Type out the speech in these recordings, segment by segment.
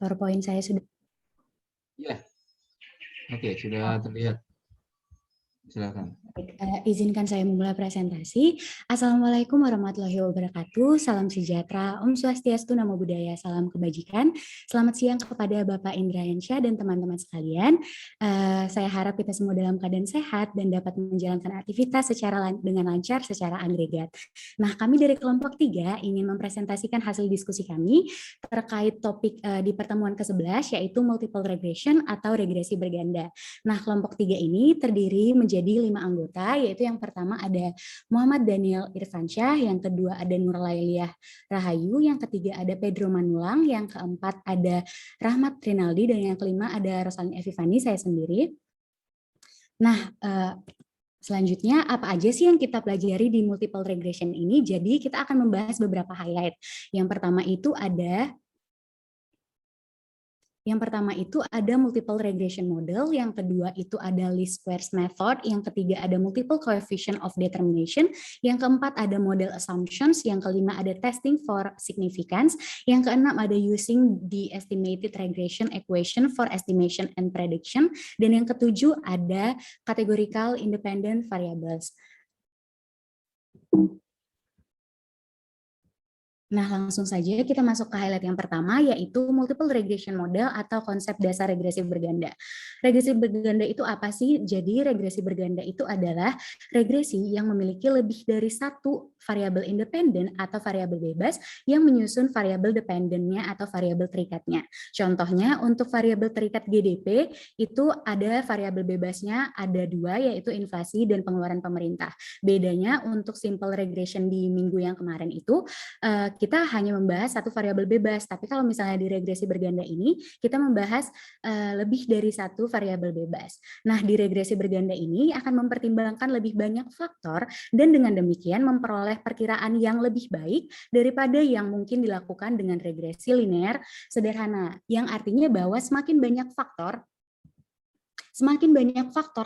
PowerPoint saya sudah. Ya, oke, sudah terlihat. Silakan. Izinkan saya memulai presentasi. Assalamualaikum warahmatullahi wabarakatuh. Salam sejahtera, Om Swastiastu, Namo Buddhaya, salam kebajikan. Selamat siang kepada Bapak Indrayansyah dan teman-teman sekalian. Saya harap kita semua dalam keadaan sehat dan dapat menjalankan aktivitas dengan lancar secara agregat. Nah, kami dari kelompok 3 ingin mempresentasikan hasil diskusi kami terkait topik di pertemuan ke-11, yaitu multiple regression atau regresi berganda. Nah, kelompok 3 ini terdiri menjadi 5 anggota, yaitu yang pertama ada Muhammad Daniel Irfansyah, yang kedua ada Nur Lailiah Rahayu, yang ketiga ada Pedro Manulang, yang keempat ada Rahmat Rinaldi, dan yang kelima ada Rosalyn Evivani, saya sendiri. Nah, selanjutnya apa aja sih yang kita pelajari di multiple regression ini? Jadi kita akan membahas beberapa highlight. Yang pertama itu ada multiple regression model, yang kedua itu ada least squares method, yang ketiga ada multiple coefficient of determination, yang keempat ada model assumptions, yang kelima ada testing for significance, yang keenam ada using the estimated regression equation for estimation and prediction, dan yang ketujuh ada categorical independent variables. Nah, langsung saja kita masuk ke highlight yang pertama, yaitu multiple regression model atau konsep dasar regresi berganda. Regresi berganda itu apa sih? Jadi regresi berganda itu adalah regresi yang memiliki lebih dari satu variabel independen atau variabel bebas yang menyusun variabel dependennya atau variabel terikatnya. Contohnya untuk variabel terikat GDP itu ada variabel bebasnya ada 2, yaitu inflasi dan pengeluaran pemerintah. Bedanya untuk simple regression di minggu yang kemarin itu kita hanya membahas satu variabel bebas, tapi kalau misalnya di regresi berganda ini kita membahas lebih dari satu variabel bebas. Nah, di regresi berganda ini akan mempertimbangkan lebih banyak faktor dan dengan demikian memperoleh perkiraan yang lebih baik daripada yang mungkin dilakukan dengan regresi linear sederhana, yang artinya bahwa semakin banyak faktor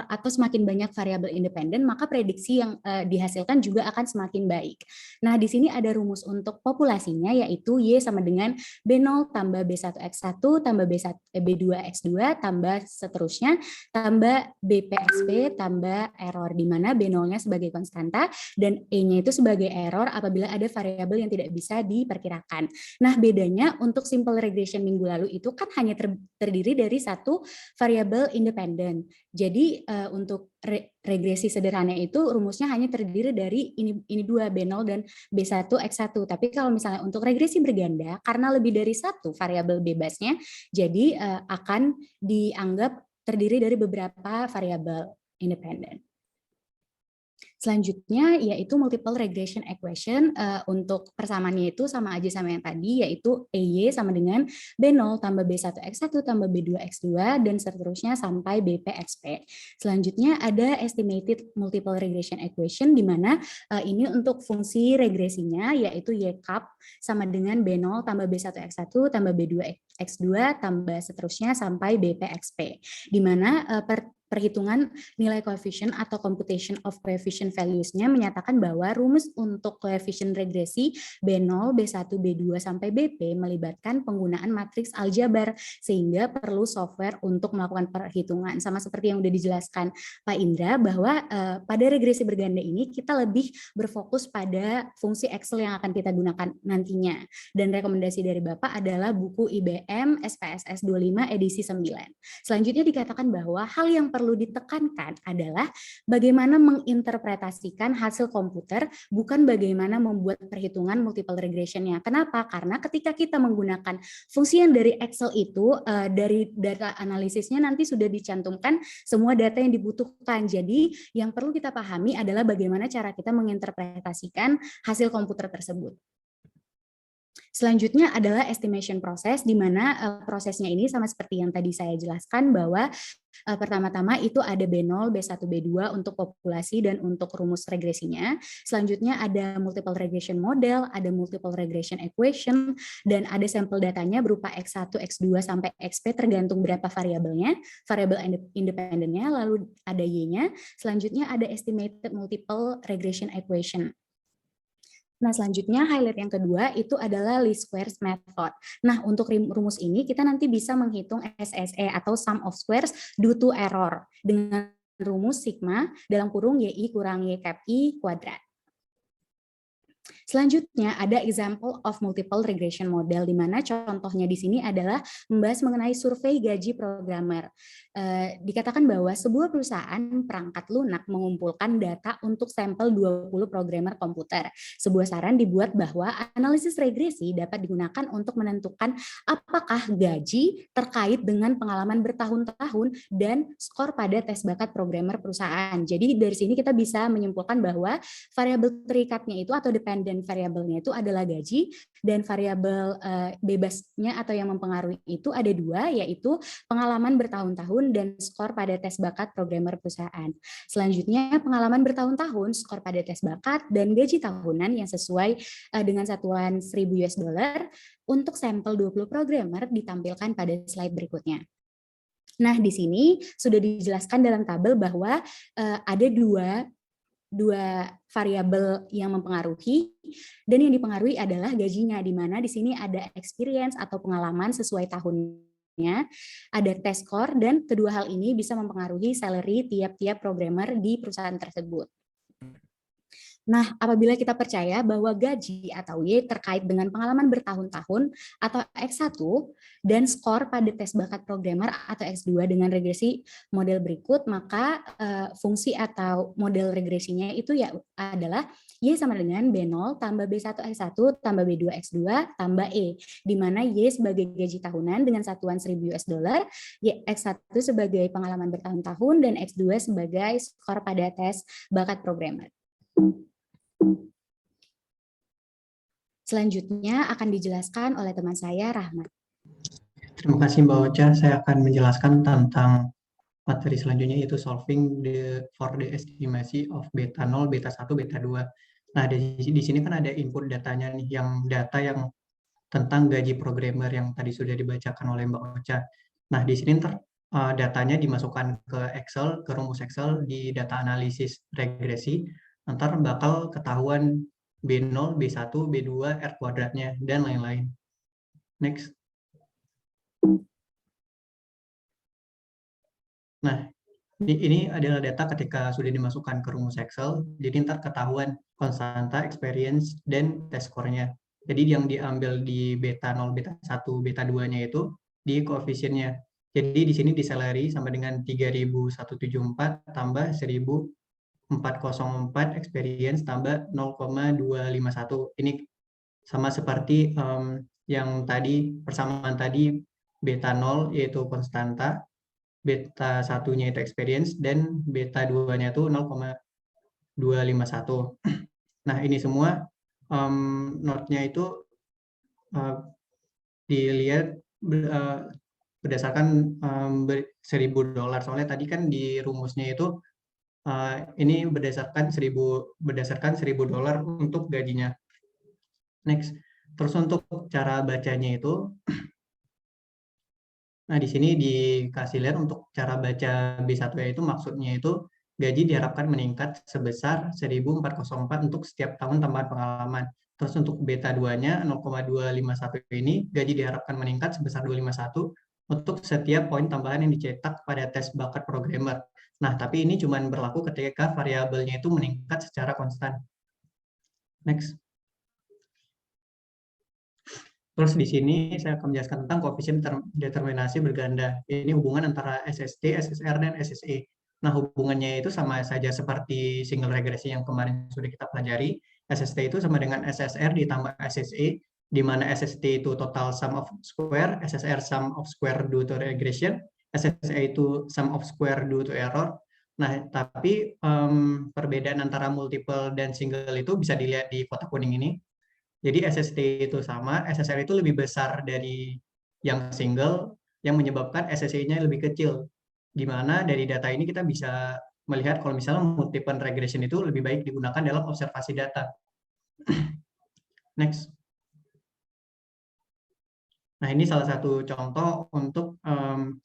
atau semakin banyak variabel independen, maka prediksi yang dihasilkan juga akan semakin baik. Nah, di sini ada rumus untuk populasinya, yaitu Y sama dengan B0 tambah B1X1 tambah B2X2 tambah seterusnya tambah BPXP tambah error, di mana B0-nya sebagai konstanta dan E-nya itu sebagai error apabila ada variabel yang tidak bisa diperkirakan. Nah, bedanya untuk simple regression minggu lalu itu kan hanya terdiri dari satu variabel independen. Jadi untuk regresi sederhana itu rumusnya hanya terdiri dari ini dua, B0 dan B1X1. Tapi kalau misalnya untuk regresi berganda, karena lebih dari satu variabel bebasnya, jadi akan dianggap terdiri dari beberapa variabel independen. Selanjutnya yaitu multiple regression equation, untuk persamaannya itu sama aja sama yang tadi, yaitu EY sama dengan B0 tambah B1X1 tambah B2X2 dan seterusnya sampai BPXP. Selanjutnya ada estimated multiple regression equation, di mana ini untuk fungsi regresinya yaitu Y cup sama dengan B0 tambah B1X1 tambah B2X2 tambah seterusnya sampai BPXP, di mana perhitungan nilai coefficient atau computation of coefficient values-nya menyatakan bahwa rumus untuk coefficient regresi B0, B1, B2 sampai BP melibatkan penggunaan matriks aljabar, sehingga perlu software untuk melakukan perhitungan. Sama seperti yang sudah dijelaskan Pak Indra, bahwa pada regresi berganda ini kita lebih berfokus pada fungsi Excel yang akan kita gunakan nantinya. Dan rekomendasi dari Bapak adalah buku IBM SPSS 25 edisi 9. Selanjutnya dikatakan bahwa hal yang perlu ditekankan adalah bagaimana menginterpretasikan hasil komputer, bukan bagaimana membuat perhitungan multiple regression-nya. Kenapa? Karena ketika kita menggunakan fungsi yang dari Excel itu, dari data analisisnya nanti sudah dicantumkan semua data yang dibutuhkan. Jadi yang perlu kita pahami adalah bagaimana cara kita menginterpretasikan hasil komputer tersebut. Selanjutnya adalah estimation process, di mana prosesnya ini sama seperti yang tadi saya jelaskan, bahwa pertama-tama itu ada B0, B1, B2 untuk populasi dan untuk rumus regresinya. Selanjutnya ada multiple regression model, ada multiple regression equation, dan ada sampel datanya berupa X1, X2 sampai XP tergantung berapa variabelnya, variabel independennya, lalu ada Y-nya. Selanjutnya ada estimated multiple regression equation. Nah, selanjutnya highlight yang kedua itu adalah least squares method. Nah, untuk rumus ini kita nanti bisa menghitung SSE atau sum of squares due to error dengan rumus sigma dalam kurung YI kurang Y cap I kuadrat. Selanjutnya ada example of multiple regression model, di mana contohnya di sini adalah membahas mengenai survei gaji programmer. Dikatakan bahwa sebuah perusahaan perangkat lunak mengumpulkan data untuk sampel 20 programmer komputer. Sebuah saran dibuat bahwa analisis regresi dapat digunakan untuk menentukan apakah gaji terkait dengan pengalaman bertahun-tahun dan skor pada tes bakat programmer perusahaan. Jadi dari sini kita bisa menyimpulkan bahwa variabel terikatnya itu atau dependent variabelnya itu adalah gaji, dan variabel bebasnya atau yang mempengaruhi itu ada dua, yaitu pengalaman bertahun-tahun dan skor pada tes bakat programmer perusahaan. Selanjutnya pengalaman bertahun-tahun, skor pada tes bakat, dan gaji tahunan yang sesuai dengan satuan 1.000 US dollar untuk sampel 20 programmer ditampilkan pada slide berikutnya. Nah, di sini sudah dijelaskan dalam tabel bahwa ada dua variabel yang mempengaruhi, dan yang dipengaruhi adalah gajinya, di mana di sini ada experience atau pengalaman sesuai tahunnya, ada test score, dan kedua hal ini bisa mempengaruhi salary tiap-tiap programmer di perusahaan tersebut. Nah, apabila kita percaya bahwa gaji atau Y terkait dengan pengalaman bertahun-tahun atau X1 dan skor pada tes bakat programmer atau X2 dengan regresi model berikut, maka fungsi atau model regresinya itu ya adalah Y sama dengan B0 tambah B1 X1 tambah B2 X2 tambah E, di mana Y sebagai gaji tahunan dengan satuan 1.000 US dollar, Y X1 sebagai pengalaman bertahun-tahun, dan X2 sebagai skor pada tes bakat programmer. Selanjutnya akan dijelaskan oleh teman saya, Rahmat. Terima kasih Mbak Ocha. Saya akan menjelaskan tentang materi selanjutnya, yaitu solving for the estimation of beta 0, beta 1, beta 2. Nah, di sini kan ada input datanya nih, yang data yang tentang gaji programmer yang tadi sudah dibacakan oleh Mbak Ocha. Nah, di sini datanya dimasukkan ke Excel, ke rumus Excel di data analisis regresi. Ntar bakal ketahuan B0, B1, B2, R kuadratnya, dan lain-lain. Next. Nah, ini adalah data ketika sudah dimasukkan ke rumus Excel, jadi ntar ketahuan konstanta, experience, dan test score-nya. Jadi yang diambil di beta 0, beta 1, beta 2-nya itu di koefisiennya. Jadi di sini di salary sama dengan 3.174 tambah 1.404 experience tambah 0,251. Ini sama seperti yang tadi, persamaan tadi beta 0 yaitu konstanta, beta 1-nya itu experience, dan beta 2-nya itu 0,251. Nah, ini semua note-nya itu dilihat berdasarkan $1.000. Soalnya tadi kan di rumusnya itu ini berdasarkan $1.000 untuk gajinya. Next. Terus untuk cara bacanya itu, nah di sini dikasih lihat untuk cara baca B1 itu, maksudnya itu gaji diharapkan meningkat sebesar 1.404 untuk setiap tahun tambahan pengalaman. Terus untuk beta 2-nya 0,251 ini gaji diharapkan meningkat sebesar 251 untuk setiap poin tambahan yang dicetak pada tes bakat programmer. Nah, tapi ini cuma berlaku ketika variabelnya itu meningkat secara konstan. Next. Terus di sini saya akan menjelaskan tentang koefisien determinasi berganda. Ini hubungan antara SST, SSR, dan SSE. Nah, hubungannya itu sama saja seperti single regresi yang kemarin sudah kita pelajari. SST itu sama dengan SSR ditambah SSE, di mana SST itu total sum of square, SSR sum of square due to regression, SSE itu sum of square due to error. Nah, tapi perbedaan antara multiple dan single itu bisa dilihat di kotak kuning ini. Jadi SST itu sama, SSR itu lebih besar dari yang single, yang menyebabkan SSE-nya lebih kecil. Gimana dari data ini kita bisa melihat kalau misalnya multiple regression itu lebih baik digunakan dalam observasi data. Next. Nah, ini salah satu contoh untuk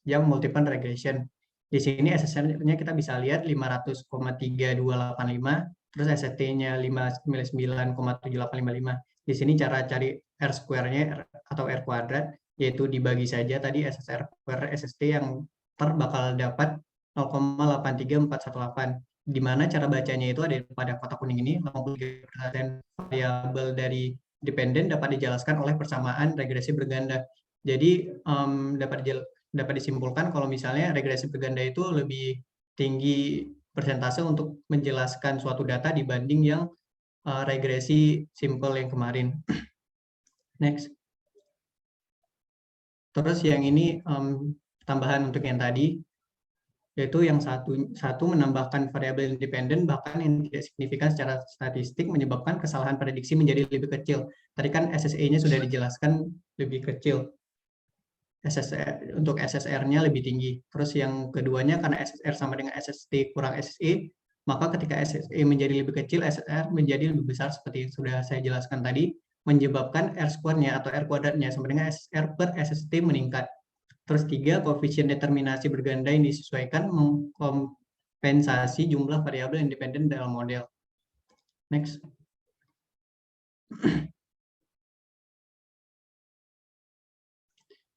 yang multiple regression. Di sini SSR-nya kita bisa lihat 500,3285, terus SST-nya 599,7855. Di sini cara cari R square-nya atau R kuadrat, yaitu dibagi saja tadi SSR per SST yang bakal dapat 0,83418. Di mana cara bacanya itu ada pada kotak kuning ini, 83% variabel dari dependen dapat dijelaskan oleh persamaan regresi berganda. Jadi dapat disimpulkan kalau misalnya regresi berganda itu lebih tinggi persentase untuk menjelaskan suatu data dibanding yang regresi simple yang kemarin. Next. Terus yang ini tambahan untuk yang tadi, yaitu yang satu menambahkan variabel independen bahkan yang tidak signifikan secara statistik menyebabkan kesalahan prediksi menjadi lebih kecil. Tadi kan SSE-nya sudah dijelaskan lebih kecil. Untuk SSR-nya lebih tinggi. Terus yang keduanya karena SSR sama dengan SST kurang SSE, maka ketika SSE menjadi lebih kecil, SSR menjadi lebih besar seperti yang sudah saya jelaskan tadi, menyebabkan R square-nya atau R kuadratnya sama dengan SSR per SST meningkat. Terus 3, koefisien determinasi berganda yang disesuaikan mengkompensasi jumlah variabel independen dalam model. Next.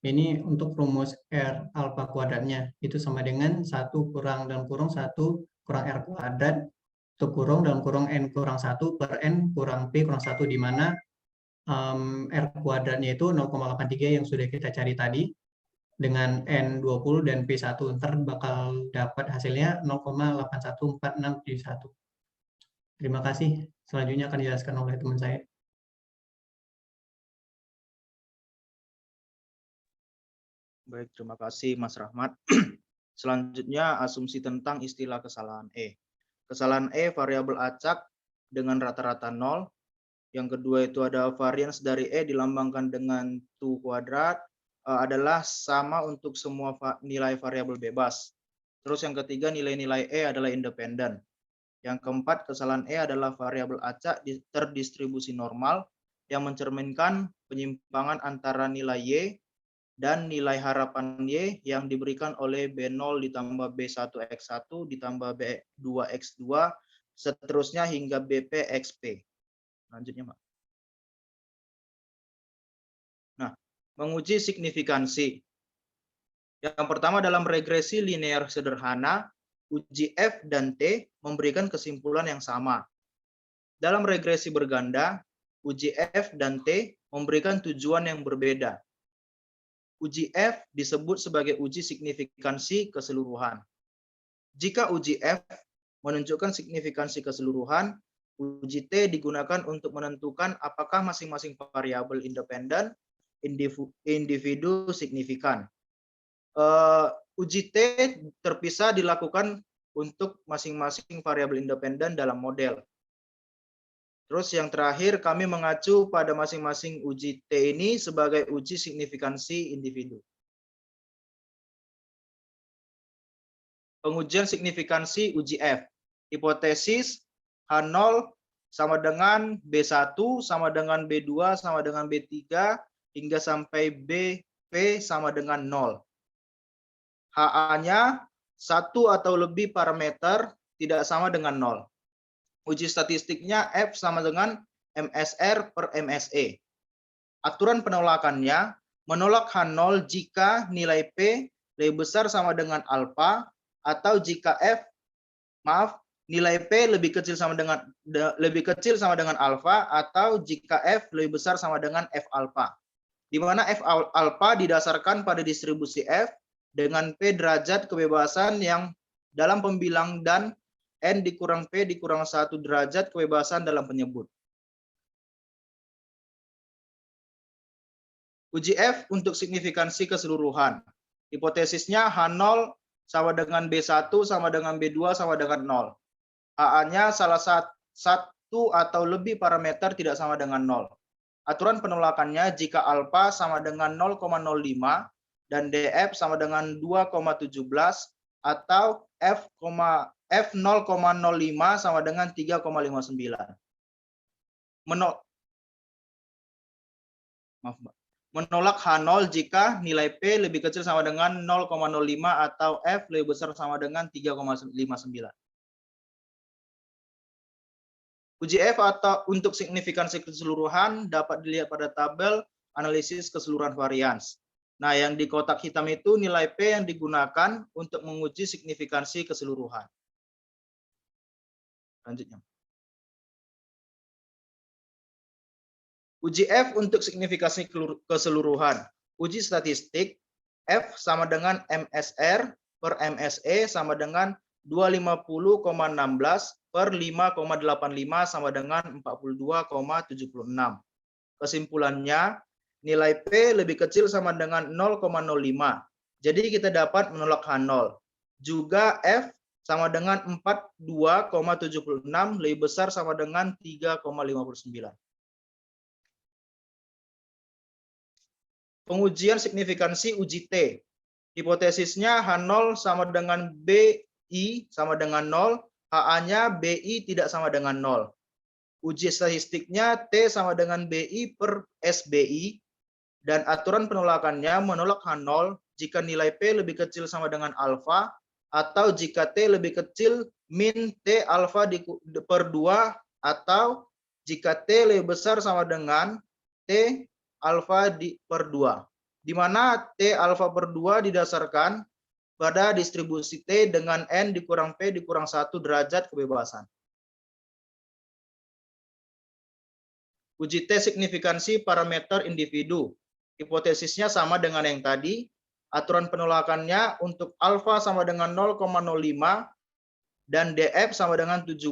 Ini untuk rumus R alfa kuadratnya. Itu sama dengan 1 kurang dalam kurung 1 kurang R kuadrat, itu kurung dalam kurung N kurang 1 per N kurang P kurang 1, di mana R kuadratnya itu 0,83 yang sudah kita cari tadi, dengan N 20 dan P 1. Ntar bakal dapat hasilnya 0,814671. Terima kasih. Selanjutnya akan dijelaskan oleh teman saya. Baik, terima kasih Mas Rahmat. Selanjutnya asumsi tentang istilah kesalahan E. Kesalahan E variabel acak dengan rata-rata 0. Yang kedua itu ada varians dari E dilambangkan dengan 2 kuadrat adalah sama untuk semua nilai variabel bebas. Terus yang ketiga nilai-nilai E adalah independen. Yang keempat kesalahan E adalah variabel acak terdistribusi normal yang mencerminkan penyimpangan antara nilai Y dan nilai harapan Y yang diberikan oleh B0 ditambah B1X1 ditambah B2X2 seterusnya hingga BPXP. Lanjutnya, Pak. Nah, menguji signifikansi. Yang pertama dalam regresi linear sederhana, uji F dan T memberikan kesimpulan yang sama. Dalam regresi berganda, uji F dan T memberikan tujuan yang berbeda. Uji F disebut sebagai uji signifikansi keseluruhan. Jika uji F menunjukkan signifikansi keseluruhan, uji T digunakan untuk menentukan apakah masing-masing variabel independen individu signifikan. Uji T terpisah dilakukan untuk masing-masing variabel independen dalam model. Terus yang terakhir kami mengacu pada masing-masing uji T ini sebagai uji signifikansi individu. Pengujian signifikansi uji F. Hipotesis H0 sama dengan B1 sama dengan B2 sama dengan B3 hingga sampai BP sama dengan 0. HA-nya 1 atau lebih parameter tidak sama dengan 0. Uji statistiknya F sama dengan MSR per MSE. Aturan penolakannya menolak H0 jika nilai P lebih besar sama dengan alfa atau jika nilai P lebih kecil sama dengan alfa atau jika F lebih besar sama dengan F alfa. Di mana F alfa didasarkan pada distribusi F dengan P derajat kebebasan yang dalam pembilang dan N dikurang P dikurang 1 derajat kebebasan dalam penyebut. Uji F untuk signifikansi keseluruhan. Hipotesisnya H0 sama dengan B1 sama dengan B2 sama dengan 0. HA-nya salah satu atau lebih parameter tidak sama dengan 0. Aturan penolakannya jika alfa sama dengan 0,05 dan DF sama dengan 2,17 atau F 0,05 sama dengan 3,59. Menolak H0 jika nilai P lebih kecil sama dengan 0,05 atau F lebih besar sama dengan 3,59. Uji F atau untuk signifikansi keseluruhan dapat dilihat pada tabel analisis keseluruhan varians. Nah, yang di kotak hitam itu nilai P yang digunakan untuk menguji signifikansi keseluruhan. Lanjutnya. Uji F untuk signifikansi keseluruhan. Uji statistik F sama dengan MSR per MSE sama dengan 250,16 per 5,85 sama dengan 42,76. Kesimpulannya, nilai P lebih kecil sama dengan 0,05. Jadi kita dapat menolak H0. Juga F sama dengan 42,76 lebih besar sama dengan 3,59. Pengujian signifikansi uji T. Hipotesisnya H0 sama dengan BI sama dengan 0, HA-nya BI tidak sama dengan 0. Uji statistiknya T sama dengan BI per SBI, dan aturan penolakannya menolak H0 jika nilai P lebih kecil sama dengan alfa, atau jika T lebih kecil min T alfa per 2, atau jika T lebih besar sama dengan T alfa per 2, di mana T alfa per 2 didasarkan pada distribusi T dengan N dikurang P dikurang 1 derajat kebebasan. Uji T signifikansi parameter individu. Hipotesisnya sama dengan yang tadi. Aturan penolakannya untuk alfa sama dengan 0,05 dan DF sama dengan 17,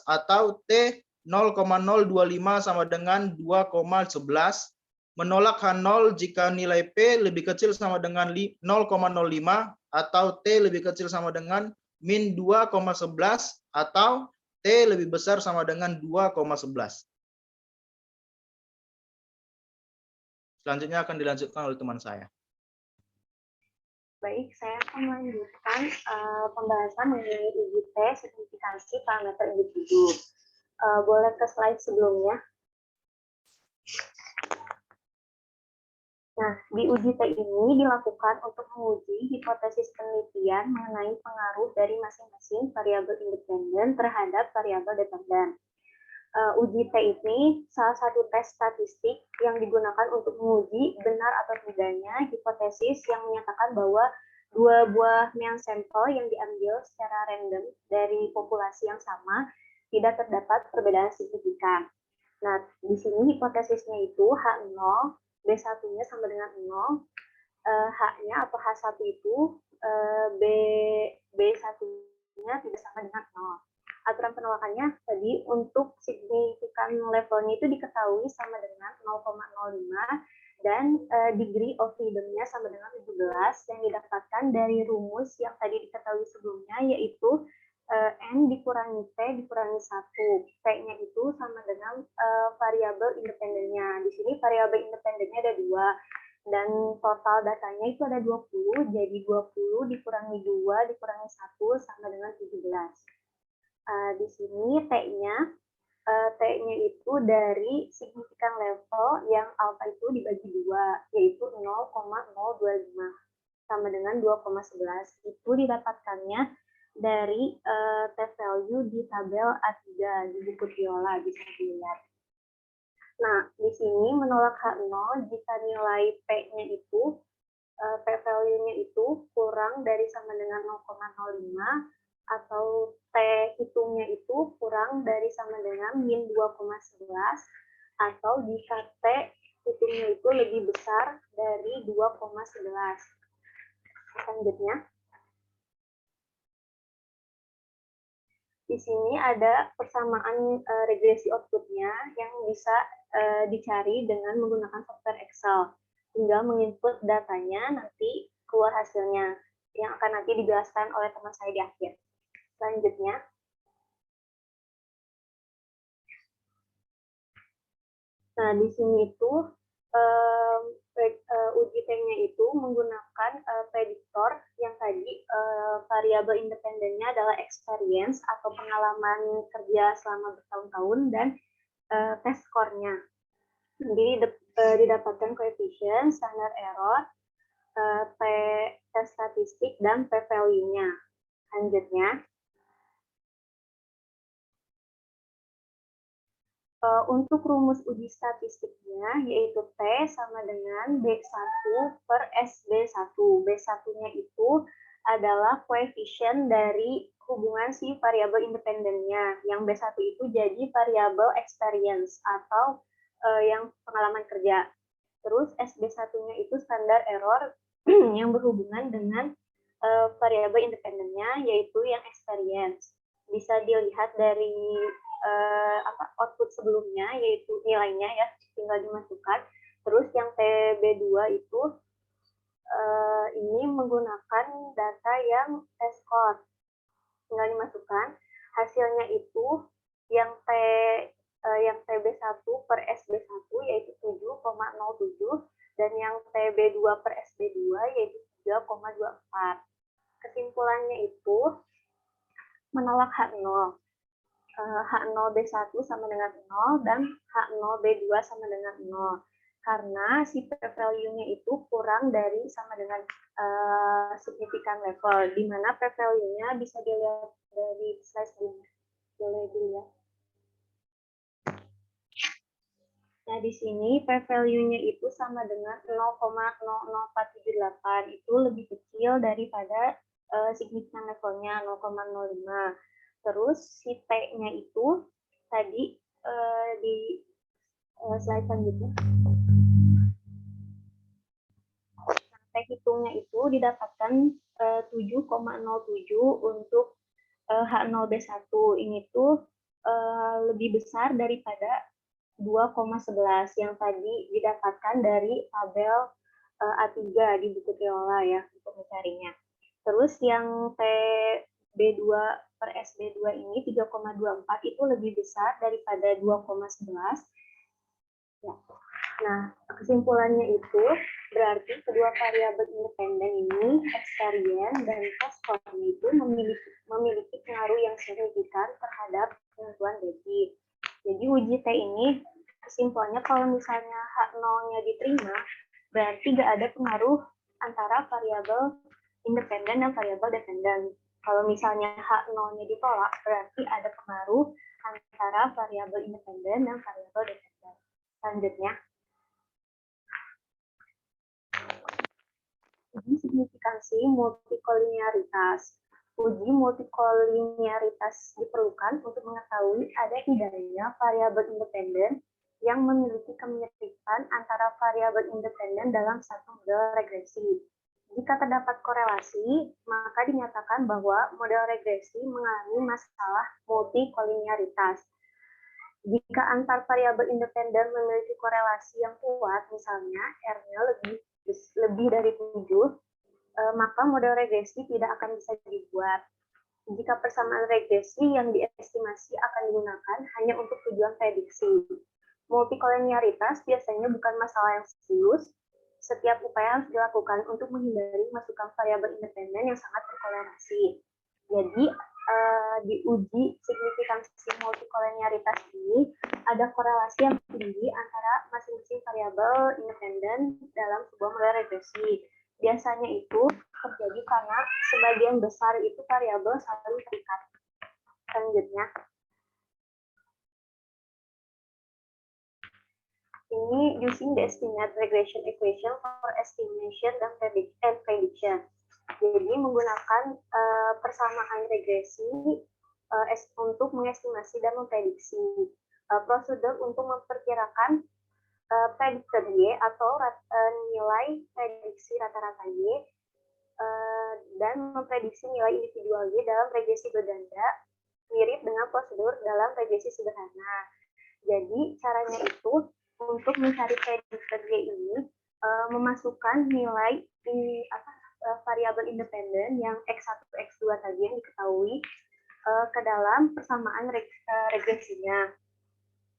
atau T 0,025 sama dengan 2,11. Menolak H0 jika nilai P lebih kecil sama dengan 0,05 atau T lebih kecil sama dengan min 2,11 atau T lebih besar sama dengan 2,11. Selanjutnya akan dilanjutkan oleh teman saya. Baik, saya akan melanjutkan pembahasan mengenai uji T signifikansi parameter individu. Boleh ke slide sebelumnya. Nah, di uji T ini dilakukan untuk menguji hipotesis penelitian mengenai pengaruh dari masing-masing variabel independen terhadap variabel dependen. Uji T ini salah satu tes statistik yang digunakan untuk menguji benar atau tidaknya hipotesis yang menyatakan bahwa dua buah mean sampel yang diambil secara random dari populasi yang sama tidak terdapat perbedaan signifikan. Nah, di sini hipotesisnya itu H0, B1-nya sama dengan 0, H-nya atau H1 itu B1-nya tidak sama dengan 0. Aturan penolakannya tadi untuk signifikan levelnya itu diketahui sama dengan 0,05 dan degree of freedom-nya sama dengan 17 yang didapatkan dari rumus yang tadi diketahui sebelumnya, yaitu N dikurangi T dikurangi 1. T-nya itu sama dengan variabel independennya. Di sini variabel independennya ada 2 dan total datanya itu ada 20, jadi 20 dikurangi 2 dikurangi 1 sama dengan 17. Di sini T-nya itu dari signifikan level yang alfa itu dibagi 2, yaitu 0,025 sama dengan 2,11. Itu didapatkannya dari T-value di tabel A3 di buku Viola, bisa dilihat. Nah, di sini menolak H0 jika nilai P-nya itu, P-value-nya itu kurang dari sama dengan 0,05 atau T hitungnya itu kurang dari sama dengan min 2,11 atau jika T hitungnya itu lebih besar dari 2,11. Selanjutnya, di sini ada persamaan regresi outputnya yang bisa dicari dengan menggunakan software Excel. Tinggal menginput datanya, nanti keluar hasilnya yang akan nanti dijelaskan oleh teman saya di akhir. Selanjutnya, nah di sini itu uji T-nya itu menggunakan prediktor yang tadi variabel independennya adalah experience atau pengalaman kerja selama bertahun-tahun dan test score-nya. Jadi didapatkan koefisien, standar error, tes statistik, dan p-value-nya. Selanjutnya, Untuk rumus uji statistiknya yaitu T sama dengan B1 per SB1. B1-nya itu adalah koefisien dari hubungan si variabel independennya. Yang B1 itu jadi variabel experience atau yang pengalaman kerja. Terus SB1-nya itu standar error yang berhubungan dengan variabel independennya yaitu yang experience. Bisa dilihat dari output sebelumnya yaitu nilainya ya tinggal dimasukkan. Terus yang TB2 itu ini menggunakan data yang test score, tinggal dimasukkan. Hasilnya itu yang TB1 per SB1 yaitu 7,07 dan yang TB2 per SB2 yaitu 3,24. Kesimpulannya itu menolak H0. H0B1 sama dengan 0 dan H0B2 sama dengan 0. Karena si p-value-nya itu kurang dari sama dengan signifikan level, di mana p-value-nya bisa dilihat dari slide sebelumnya. Boleh dilihat. Nah, di sini p-value-nya itu sama dengan 0,00478, itu lebih kecil daripada signifikan levelnya 0,05. Terus si T-nya itu tadi di slide selanjutnya. T hitungnya itu didapatkan 7,07 untuk H0B1. Ini tuh lebih besar daripada 2,11 yang tadi didapatkan dari tabel A3 di buku Triola ya untuk mencarinya. Terus yang TB2 per SB2 ini 3,24 itu lebih besar daripada 2,11. Ya. Nah, kesimpulannya itu berarti kedua variabel independen ini, experience dan test score-nya itu memiliki pengaruh yang signifikan terhadap penentuan gaji. Jadi uji T ini kesimpulannya kalau misalnya H0-nya diterima, berarti nggak ada pengaruh antara variabel independen dan variabel dependen. Kalau misalnya H0-nya ditolak, berarti ada pengaruh antara variabel independen dan variabel dependen. Selanjutnya, uji signifikansi multikolinearitas. Uji multikolinearitas diperlukan untuk mengetahui ada tidaknya variabel independen yang memiliki kemiripan antara variabel independen dalam satu model regresi. Jika terdapat korelasi, maka dinyatakan bahwa model regresi mengalami masalah multikolinearitas. Jika antar variabel independen memiliki korelasi yang kuat, misalnya R-nya lebih dari 7, maka model regresi tidak akan bisa dibuat. Jika persamaan regresi yang diestimasi akan digunakan hanya untuk tujuan prediksi. Multikolinearitas biasanya bukan masalah yang serius. Setiap upaya harus dilakukan untuk menghindari masukan variabel independen yang sangat berkorelasi. Jadi, di uji signifikansi multikolinearitas ini ada korelasi yang tinggi antara masing-masing variabel independen dalam sebuah model regresi. Biasanya itu terjadi karena sebagian besar itu variabel saling terikat. Selanjutnya, ini using the estimate regression equation for estimation and prediction. Jadi menggunakan persamaan regresi untuk mengestimasi dan memprediksi. Prosedur untuk memperkirakan predicted Y atau nilai prediksi rata-rata Y dan memprediksi nilai individual Y dalam regresi berganda mirip dengan prosedur dalam regresi sederhana. Jadi caranya itu untuk mencari predicted Y ini memasukkan nilai variabel independen yang X1, X2 tadi yang diketahui ke dalam persamaan regresinya.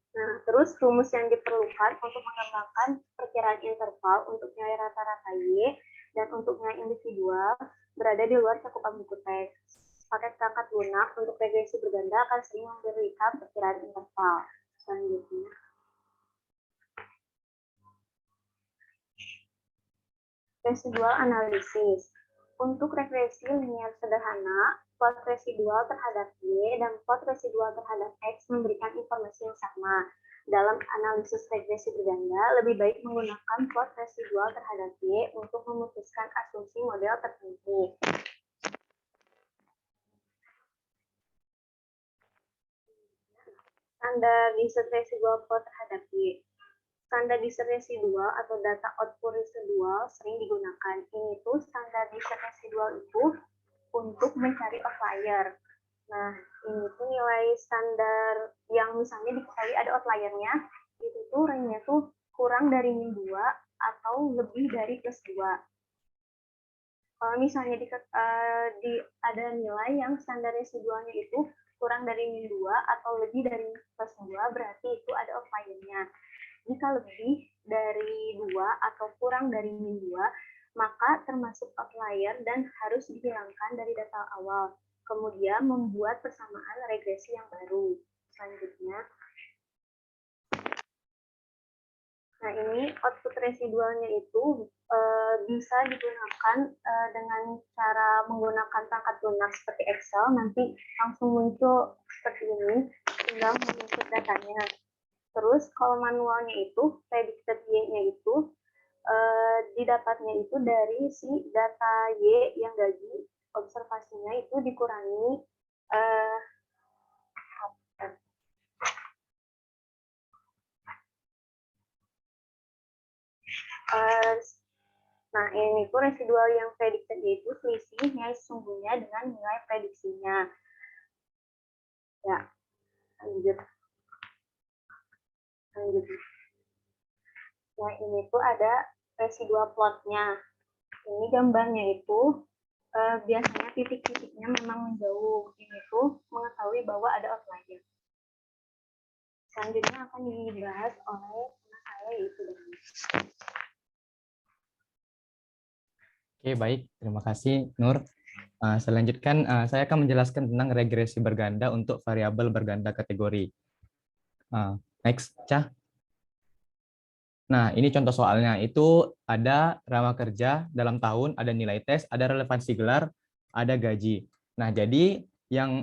Nah, terus rumus yang diperlukan untuk mengembangkan perkiraan interval untuk nilai rata-rata Y dan untuk nilai individual berada di luar cakupan buku teks. Paket perangkat lunak untuk regresi berganda akan sering memberikan perkiraan interval. Selanjutnya, residual analisis. Untuk regresi linear sederhana, plot residual terhadap Y dan plot residual terhadap X memberikan informasi yang sama. Dalam analisis regresi berganda, lebih baik menggunakan plot residual terhadap Y untuk memutuskan asumsi model tertentu. Standardized residual plot terhadap Y. Standardized residual atau data output residual sering digunakan. Ini tuh standardized residual itu untuk mencari outlier. Nah, ini tuh nilai standar yang misalnya diketahui ada outliernya, itu tuh range-nya tuh kurang dari min 2 atau lebih dari plus 2. Kalau misalnya ada nilai yang standar residualnya itu kurang dari min 2 atau lebih dari plus 2, berarti itu ada outliernya. Jika lebih dari 2 atau kurang dari min 2, maka termasuk outlier dan harus dihilangkan dari data awal. Kemudian membuat persamaan regresi yang baru. Selanjutnya, nah ini output residualnya itu bisa digunakan dengan cara menggunakan perangkat lunak seperti Excel. Nanti langsung muncul seperti ini, tinggal menginput datanya. Terus kalau manualnya itu, predicted Y-nya itu didapatnya itu dari si data Y yang gaji observasinya itu dikurangi nah ini tuh residual yang predicted itu selisih nilai sesungguhnya dengan nilai prediksinya. Ya, lanjut. Nah ini tuh ada residual plotnya. Ini gambarnya itu biasanya titik-titiknya memang menjauh. Ini tuh mengetahui bahwa ada outlier. Selanjutnya akan dibahas oleh teman saya yaitu Dennis. Oke, baik. Terima kasih, Nur. Selanjutnya, saya akan menjelaskan tentang regresi berganda untuk variabel berganda kategori. Next, Cah. Nah, ini contoh soalnya. Itu ada ramah kerja dalam tahun, ada nilai tes, ada relevansi gelar, ada gaji. Nah, jadi yang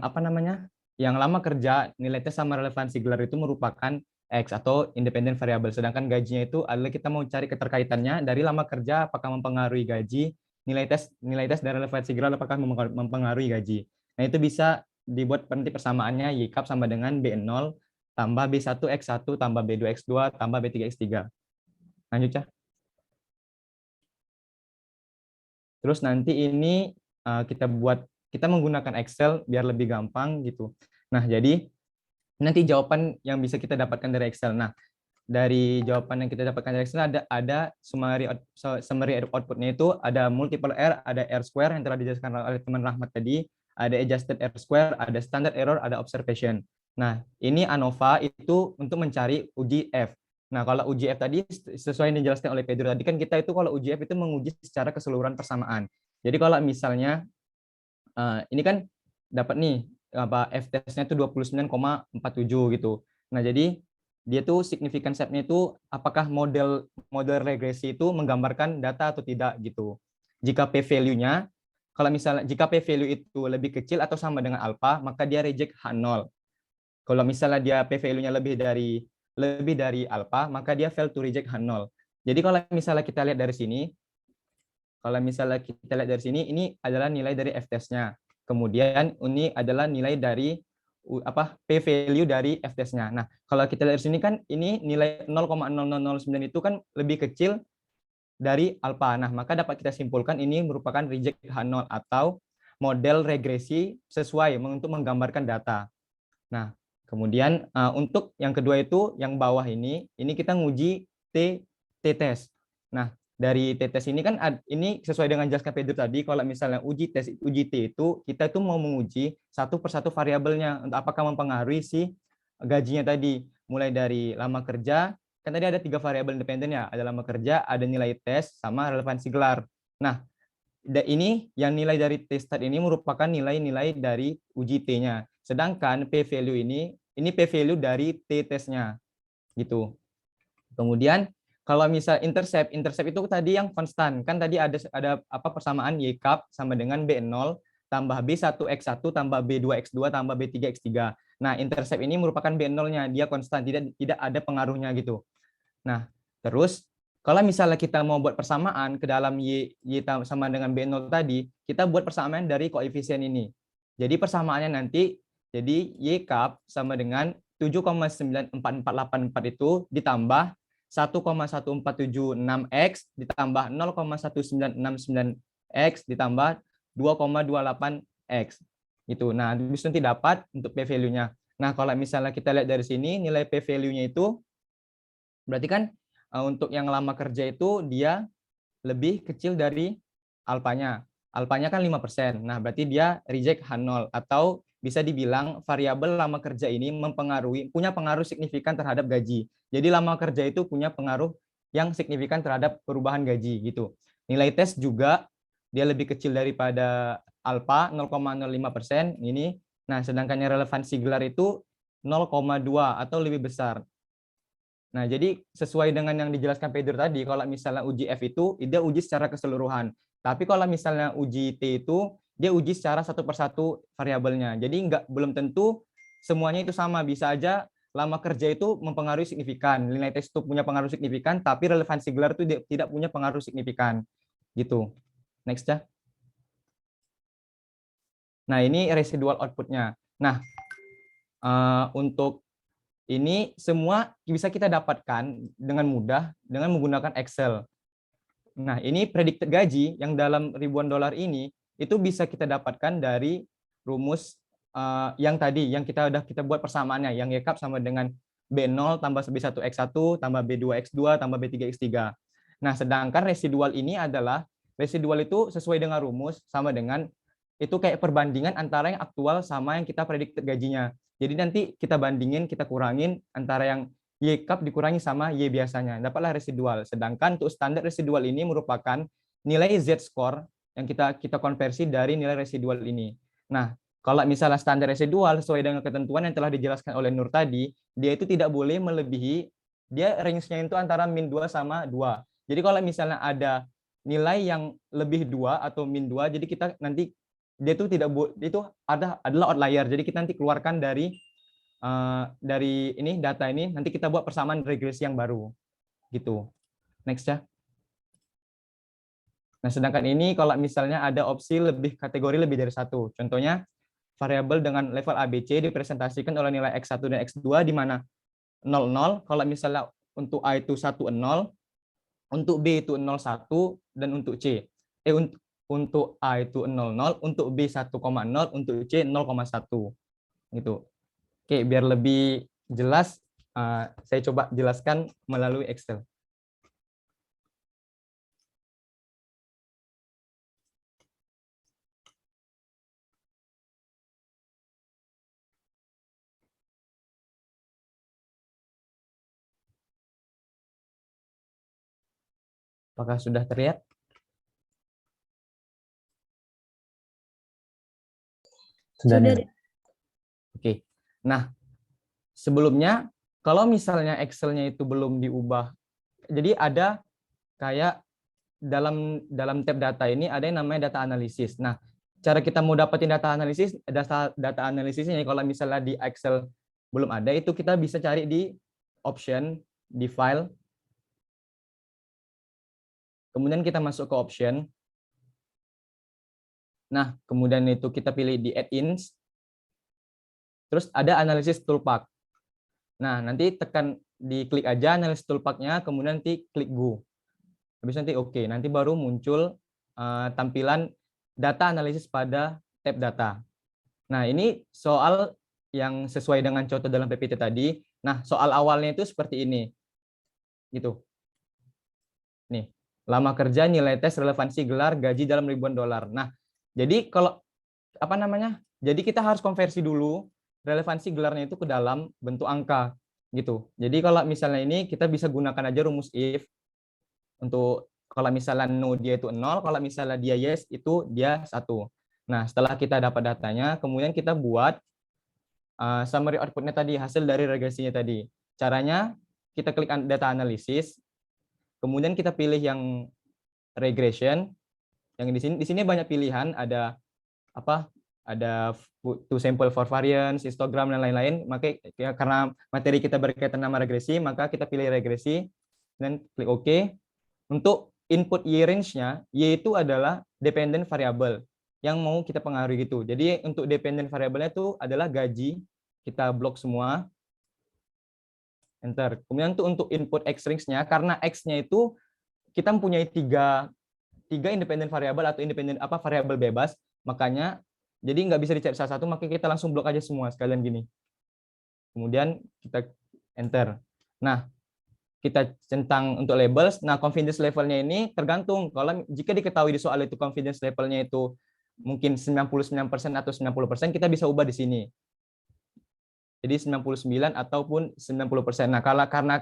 yang lama kerja, nilai tes sama relevansi gelar itu merupakan X atau independent variable. Sedangkan gajinya itu adalah kita mau cari keterkaitannya dari lama kerja apakah mempengaruhi gaji, nilai tes dan relevansi gelar apakah mempengaruhi gaji. Nah, itu bisa dibuat nanti persamaannya Y-cup sama dengan B0 tambah B1X1 tambah B2X2 tambah B3X3. Lanjut ya. Terus nanti ini kita menggunakan Excel biar lebih gampang gitu. Nah, jadi nanti jawaban yang bisa kita dapatkan dari Excel. Nah, dari jawaban yang kita dapatkan dari Excel ada summary outputnya itu ada multiple R, ada R square yang telah dijelaskan oleh teman Rahmat tadi, ada adjusted R square, ada standard error, ada observation. Nah, ini ANOVA itu untuk mencari uji F. Nah, kalau uji F tadi sesuai yang dijelaskan oleh Pedro tadi kan kita itu kalau uji F itu menguji secara keseluruhan persamaan. Jadi kalau misalnya ini kan dapat nih F testnya itu 29,47 gitu. Nah, jadi dia tuh signifikan setnya itu apakah model regresi itu menggambarkan data atau tidak gitu. Jika P value-nya kalau misalnya jika P value itu lebih kecil atau sama dengan alpha, maka dia reject H0. Kalau misalnya dia P value-nya lebih dari alpha, maka dia fail to reject H0. Jadi kalau misalnya kita lihat dari sini, ini adalah nilai dari F-test-nya. Kemudian ini adalah nilai dari P value dari F-test-nya. Nah, kalau kita lihat di sini kan ini nilai 0,0009 itu kan lebih kecil dari alpha. Nah, maka dapat kita simpulkan ini merupakan reject H0 atau model regresi sesuai untuk menggambarkan data. Nah, kemudian untuk yang kedua itu yang bawah ini kita nguji t-test. Nah, dari t-test ini kan ini sesuai dengan jelaskan Pedro tadi, kalau misalnya uji t itu kita itu mau menguji satu persatu variabelnya untuk apakah mempengaruhi si gajinya tadi, mulai dari lama kerja, kan tadi ada 3 variabel independen ya, ada lama kerja, ada nilai tes sama relevansi gelar. Nah, ini yang nilai dari t-stat ini merupakan nilai-nilai dari uji t-nya. Sedangkan P value ini P value dari t-testnya gitu. Kemudian kalau misal intercept itu tadi yang konstan. Kan tadi ada persamaan Y-cup sama dengan B0 tambah B1X1 tambah B2X2 tambah B3X3. Nah, intercept ini merupakan B0-nya, dia konstan, tidak ada pengaruhnya gitu. Nah, terus kalau misalnya kita mau buat persamaan ke dalam Y sama dengan B0 tadi, kita buat persamaan dari koefisien ini. Jadi persamaannya nanti, jadi Y cup sama dengan 7,94484 itu ditambah 1,1476X ditambah 0,1969X ditambah 2,28X. Gitu. Nah, habis nanti dapat untuk P-value-nya. Nah, kalau misalnya kita lihat dari sini, nilai P-value-nya itu berarti kan untuk yang lama kerja itu dia lebih kecil dari alfanya. Alfanya kan 5%. Nah, berarti dia reject H0 atau bisa dibilang variabel lama kerja ini punya pengaruh signifikan terhadap gaji. Jadi lama kerja itu punya pengaruh yang signifikan terhadap perubahan gaji gitu. Nilai tes juga dia lebih kecil daripada alfa 0,05% ini. Nah, sedangkan yang relevansi gelar itu 0,2 atau lebih besar. Nah, jadi sesuai dengan yang dijelaskan Pedro tadi, kalau misalnya uji F itu dia uji secara keseluruhan. Tapi kalau misalnya uji T itu dia uji secara satu persatu variabelnya. Jadi belum tentu semuanya itu sama. Bisa aja lama kerja itu mempengaruhi signifikan, nilai tes itu punya pengaruh signifikan, tapi relevansi gelar itu tidak punya pengaruh signifikan. Gitu. Next ya. Nah, ini residual output-nya. Nah, untuk ini semua bisa kita dapatkan dengan mudah dengan menggunakan Excel. Nah, ini predicted gaji yang dalam ribuan dolar ini itu bisa kita dapatkan dari rumus yang tadi yang kita buat persamaannya, yang Y cup sama dengan B0 tambah B1X1 tambah B2X2 tambah B3X3. Nah, sedangkan residual ini adalah residual itu sesuai dengan rumus sama dengan itu kayak perbandingan antara yang aktual sama yang kita predicted gajinya. Jadi nanti kita bandingin, kita kurangin antara yang Y cup dikurangi sama Y biasanya. Dapatlah residual. Sedangkan untuk standar residual ini merupakan nilai Z-score yang kita konversi dari nilai residual ini. Nah, kalau misalnya standar residual sesuai dengan ketentuan yang telah dijelaskan oleh Nur tadi, dia itu tidak boleh melebihi, dia range-nya itu antara min 2 sama 2. Jadi kalau misalnya ada nilai yang lebih 2 atau min 2, jadi kita nanti dia itu adalah outlier. Jadi kita nanti keluarkan dari ini data ini, nanti kita buat persamaan regresi yang baru gitu. Next ya. Nah, sedangkan ini kalau misalnya ada opsi kategori lebih dari satu, contohnya variabel dengan level ABC dipresentasikan oleh nilai X1 dan X2 di mana 00 kalau misalnya untuk A itu 10, untuk B itu 01 dan untuk C untuk A itu 00, untuk B 1,0, untuk C 0,1 gitu. Oke, biar lebih jelas saya coba jelaskan melalui Excel. Apakah sudah terlihat? Sudah. Oke. Nah, sebelumnya kalau misalnya Excel-nya itu belum diubah, jadi ada kayak dalam tab data ini ada yang namanya data analisis. Nah, cara kita mau dapetin data analisisnya kalau misalnya di Excel belum ada, itu kita bisa cari di option, di file. Kemudian kita masuk ke option. Nah, kemudian itu kita pilih di add-ins. Terus ada analisis toolpath. Nah, nanti diklik aja analisis toolpath-nya, kemudian nanti klik go. Habis nanti oke, nanti baru muncul tampilan data analisis pada tab data. Nah, ini soal yang sesuai dengan contoh dalam PPT tadi. Nah, soal awalnya itu seperti ini. Gitu. Nih, lama kerja, nilai tes, relevansi gelar, gaji dalam ribuan dolar. Nah, jadi kalau jadi kita harus konversi dulu relevansi gelarnya itu ke dalam bentuk angka gitu. Jadi kalau misalnya ini kita bisa gunakan aja rumus if untuk kalau misalnya no dia itu 0, kalau misalnya dia yes itu dia 1. Nah, setelah kita dapat datanya, kemudian kita buat summary output-nya tadi, hasil dari regresinya tadi. Caranya kita klik data analisis, kemudian kita pilih yang regression. Yang di sini banyak pilihan, ada ada to sample for variance, histogram dan lain-lain. Maka ya, karena materi kita berkaitan sama regresi, maka kita pilih regresi dan klik OK. Untuk input Y range-nya, Y itu adalah dependent variable yang mau kita pengaruhi gitu. Jadi untuk dependent variable-nya itu adalah gaji, kita blok semua. Enter. Kemudian untuk input X range-nya, karena X-nya itu kita mempunyai tiga independent variable atau independent variabel bebas, makanya jadi nggak bisa dicari salah satu, maka kita langsung blok aja semua sekalian gini. Kemudian kita enter. Nah, kita centang untuk labels. Nah, confidence levelnya ini tergantung. Kalau jika diketahui di soal itu confidence levelnya itu mungkin 99% atau 90%, kita bisa ubah di sini. Jadi 99 ataupun 90%. Nah,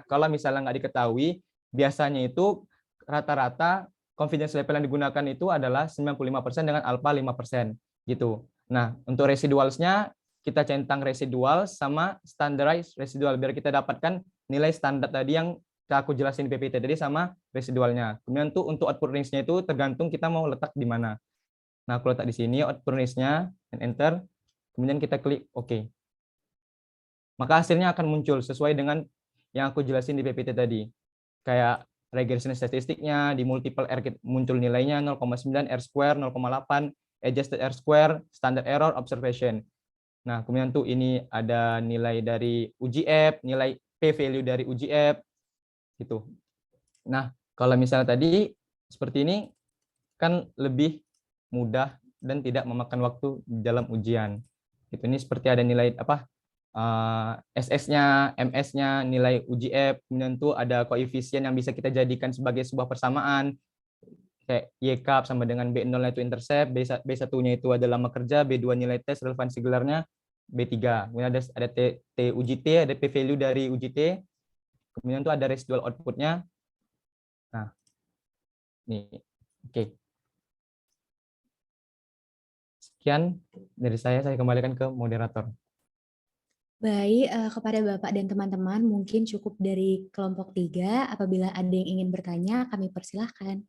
kalau misalnya nggak diketahui, biasanya itu rata-rata confidence level yang digunakan itu adalah 95% dengan alpha 5% gitu. Nah, untuk residualsnya kita centang residual sama standardized residual biar kita dapatkan nilai standar tadi yang aku jelasin di PPT tadi sama residualnya. Kemudian untuk output range-nya itu tergantung kita mau letak di mana. Nah, aku letak di sini output range-nya dan enter. Kemudian kita klik OK. Maka hasilnya akan muncul sesuai dengan yang aku jelasin di PPT tadi. Kayak regression statistiknya, di multiple R muncul nilainya 0,9, R square 0,8, adjusted R square, standard error, observation. Nah, kemudian tuh ini ada nilai dari uji F, nilai p-value dari uji F, gitu. Nah, kalau misalnya tadi seperti ini, kan lebih mudah dan tidak memakan waktu dalam ujian. Gitu. Ini seperti ada nilai SS-nya, MS-nya, nilai uji F, kemudian tuh ada koefisien yang bisa kita jadikan sebagai sebuah persamaan, kayak Y cup sama dengan B0 itu intercept, B1-nya itu adalah lama kerja, B2 nilai tes, relevansi gelarnya, B3. Kemudian ada T uji T, ada P-value dari uji T, kemudian tuh ada residual output-nya. Nah, nih, oke. Sekian dari saya kembalikan ke moderator. Baik, kepada Bapak dan teman-teman mungkin cukup dari kelompok 3. Apabila ada yang ingin bertanya, kami persilahkan.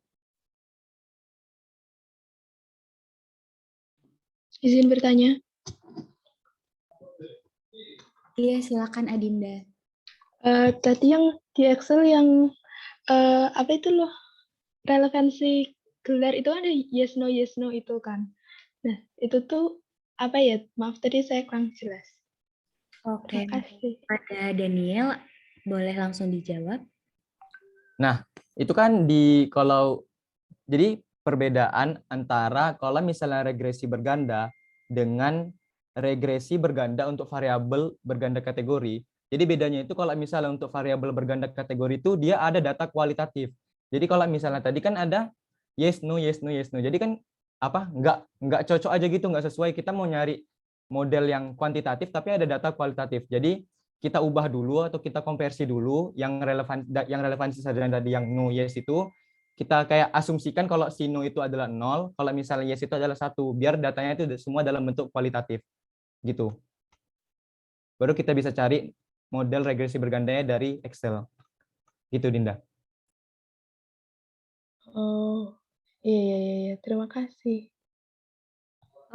Izin bertanya. Iya, silakan Adinda. Tadi yang di Excel yang apa itu loh, relevansi gelar itu ada yes no itu kan. Nah, itu tuh apa ya? Maaf tadi saya kurang jelas. Oke, Terima kasih. pada Daniel, boleh langsung dijawab. Nah, itu kan jadi perbedaan antara kalau misalnya regresi berganda dengan regresi berganda untuk variabel berganda kategori. Jadi bedanya itu kalau misalnya untuk variabel berganda kategori itu dia ada data kualitatif. Jadi kalau misalnya tadi kan ada yes no yes no yes no. Jadi kan nggak cocok aja gitu, nggak sesuai. Kita mau nyari model yang kuantitatif tapi ada data kualitatif. Jadi kita ubah dulu atau kita konversi dulu yang relevansi saja tadi yang no yes itu kita kayak asumsikan kalau si no itu adalah 0, kalau misalnya yes itu adalah 1, biar datanya itu semua dalam bentuk kualitatif gitu. Baru kita bisa cari model regresi bergandanya dari Excel. Gitu Dinda. Oh, iya. Terima kasih.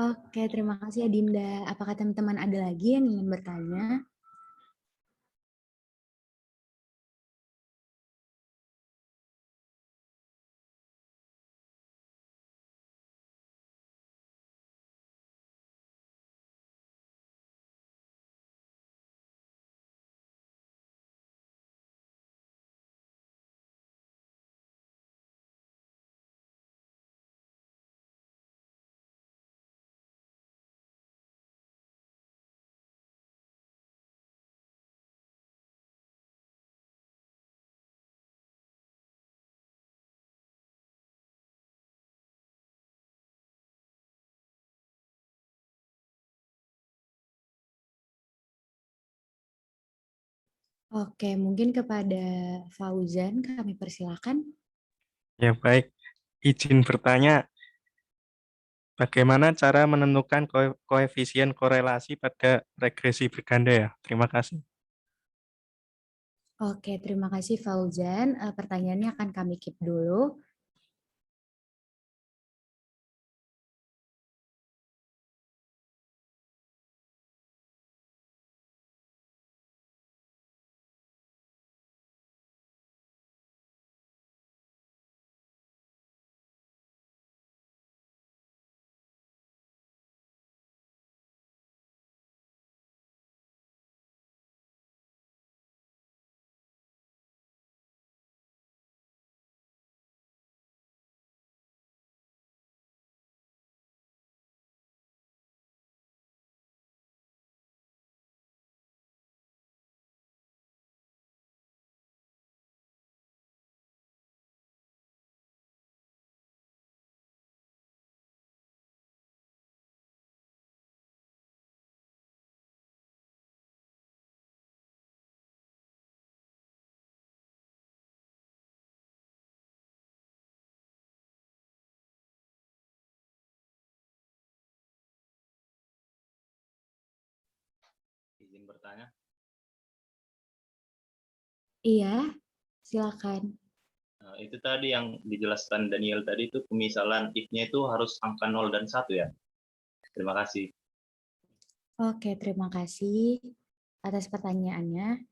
Oke, terima kasih Adinda. Apakah teman-teman ada lagi yang ingin bertanya? Oke, mungkin kepada Fauzan kami persilakan. Ya, baik. Izin bertanya, bagaimana cara menentukan koefisien korelasi pada regresi berganda ya? Terima kasih. Oke, terima kasih Fauzan. Pertanyaannya akan kami keep dulu. ingin bertanya. Iya, silakan. Itu tadi yang dijelaskan Daniel tadi itu pemisalan if-nya itu harus angka 0 dan 1 ya. Terima kasih. Oke, terima kasih atas pertanyaannya.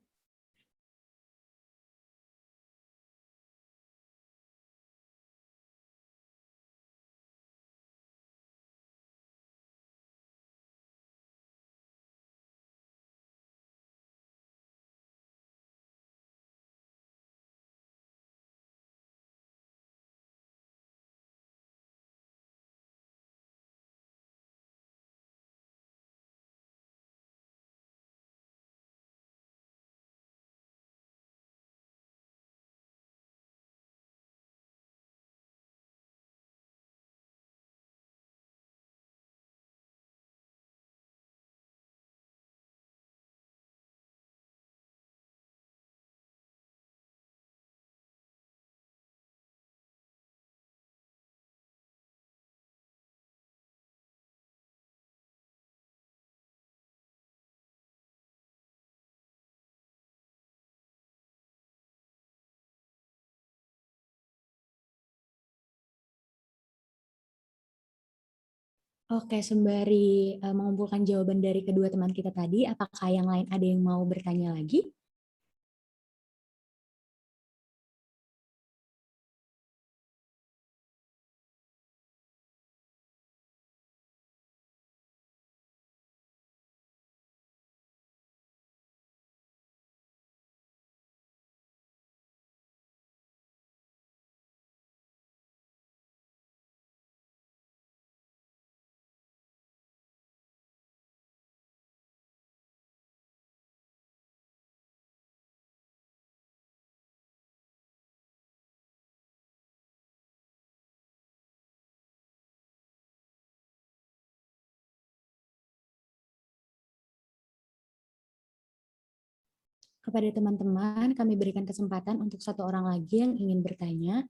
Oke, sembari mengumpulkan jawaban dari kedua teman kita tadi, apakah yang lain ada yang mau bertanya lagi? Kepada teman-teman, kami berikan kesempatan untuk satu orang lagi yang ingin bertanya.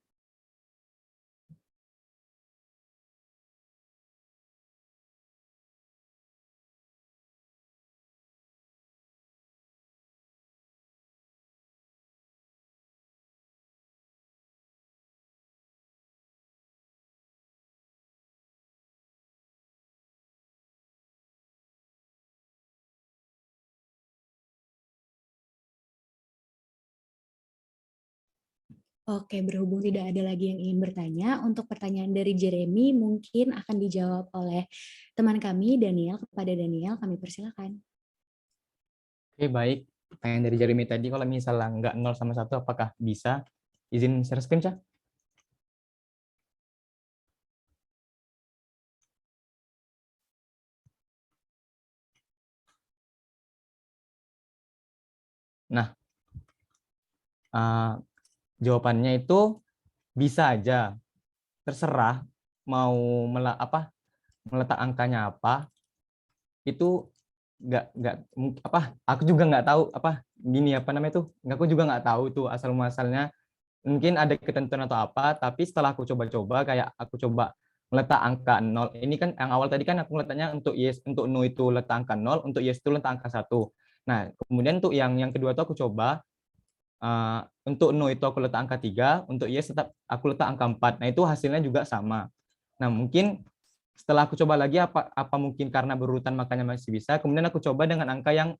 Oke, berhubung tidak ada lagi yang ingin bertanya, untuk pertanyaan dari Jeremy mungkin akan dijawab oleh teman kami, Daniel. Kepada Daniel, kami persilakan. Oke, baik. Pertanyaan dari Jeremy tadi, kalau misalnya nggak 0 sama 1, apakah bisa? Izin share screen, Cak? Nah, jawabannya itu bisa aja. Terserah mau meletak angkanya apa, itu nggak aku juga nggak tahu gini apa namanya itu, aku juga nggak tahu itu asal muasalnya, mungkin ada ketentuan atau apa, tapi setelah aku coba-coba, kayak aku coba meletak angka 0 ini kan, yang awal tadi kan aku letaknya untuk yes, untuk no itu letak angka 0, untuk yes itu letak angka 1. Nah kemudian untuk yang kedua tuh aku coba untuk no itu aku letak angka 3, untuk yes tetap aku letak angka 4. Nah itu hasilnya juga sama. Nah mungkin setelah aku coba lagi, apa mungkin karena berurutan makanya masih bisa, kemudian aku coba dengan angka yang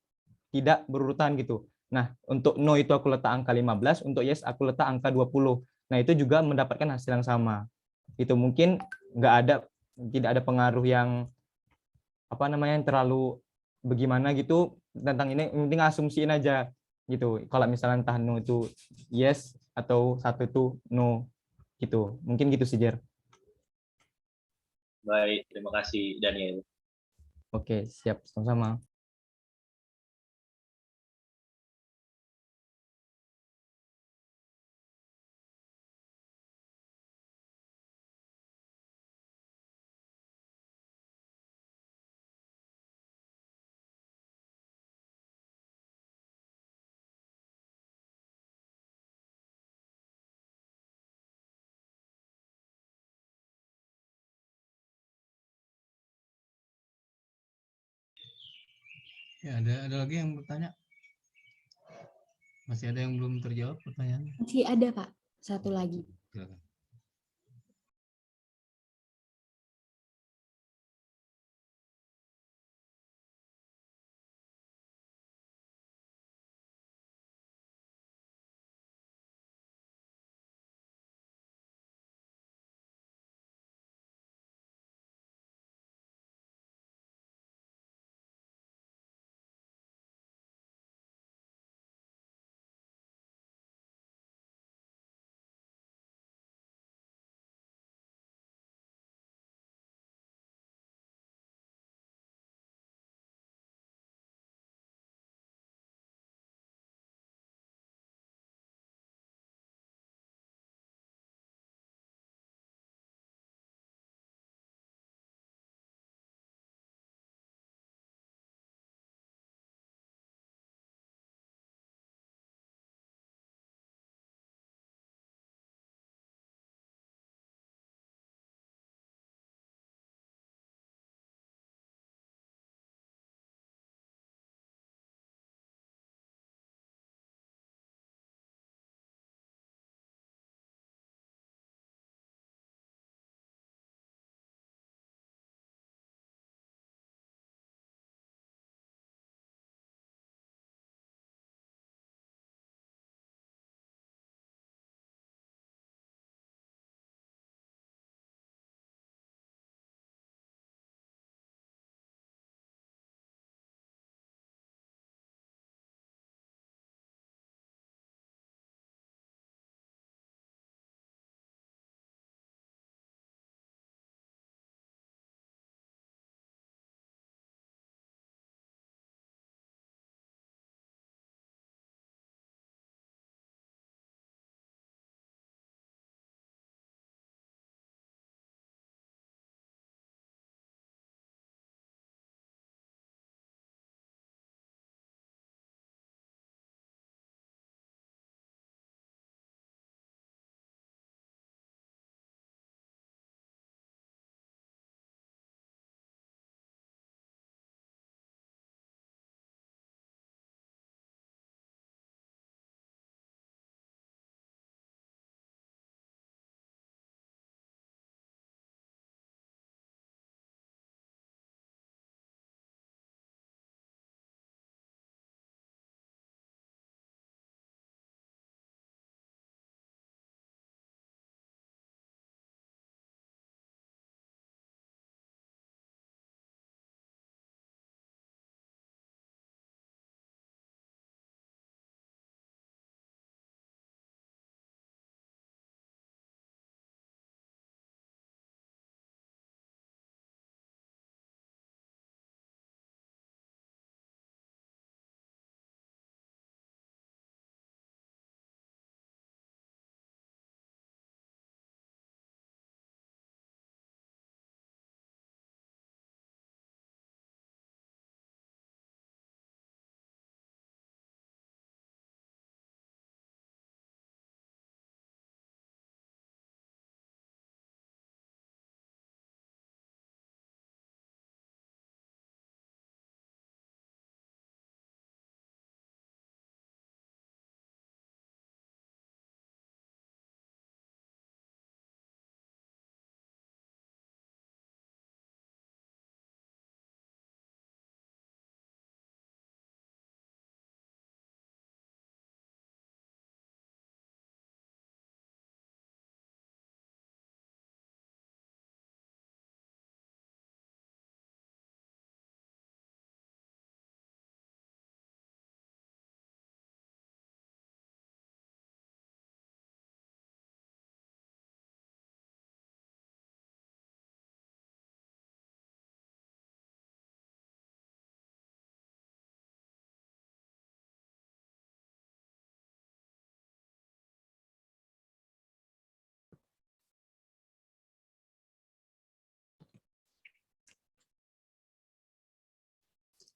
tidak berurutan gitu. Nah untuk no itu aku letak angka 15, untuk yes aku letak angka 20. Nah itu juga mendapatkan hasil yang sama. Itu mungkin tidak ada pengaruh yang yang terlalu bagaimana gitu tentang ini, yang penting asumsiin aja gitu. Kalau misalnya entah no itu yes atau satu itu no gitu. Mungkin gitu sih, Jer. Baik, terima kasih Daniel. Oke, siap, sama-sama. Ya, ada lagi yang bertanya? Masih ada yang belum terjawab pertanyaannya? Masih ada Pak, satu lagi. Silakan.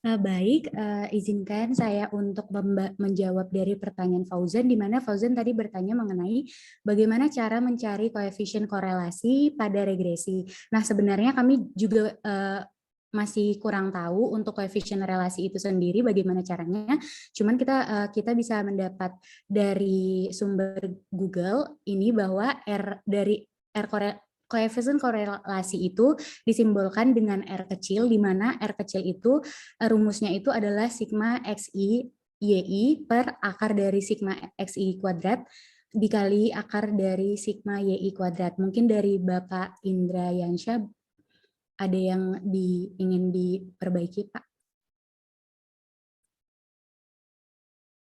Baik, izinkan saya untuk menjawab dari pertanyaan Fauzan, di mana Fauzan tadi bertanya mengenai bagaimana cara mencari koefisien korelasi pada regresi. Nah, sebenarnya kami juga masih kurang tahu untuk koefisien relasi itu sendiri bagaimana caranya. Cuman kita bisa mendapat dari sumber Google ini bahwa koefisien korelasi itu disimbolkan dengan R kecil, di mana R kecil itu rumusnya itu adalah sigma XI YI per akar dari sigma XI kuadrat dikali akar dari sigma YI kuadrat. Mungkin dari Bapak Indra Yansyah ada yang ingin diperbaiki, Pak?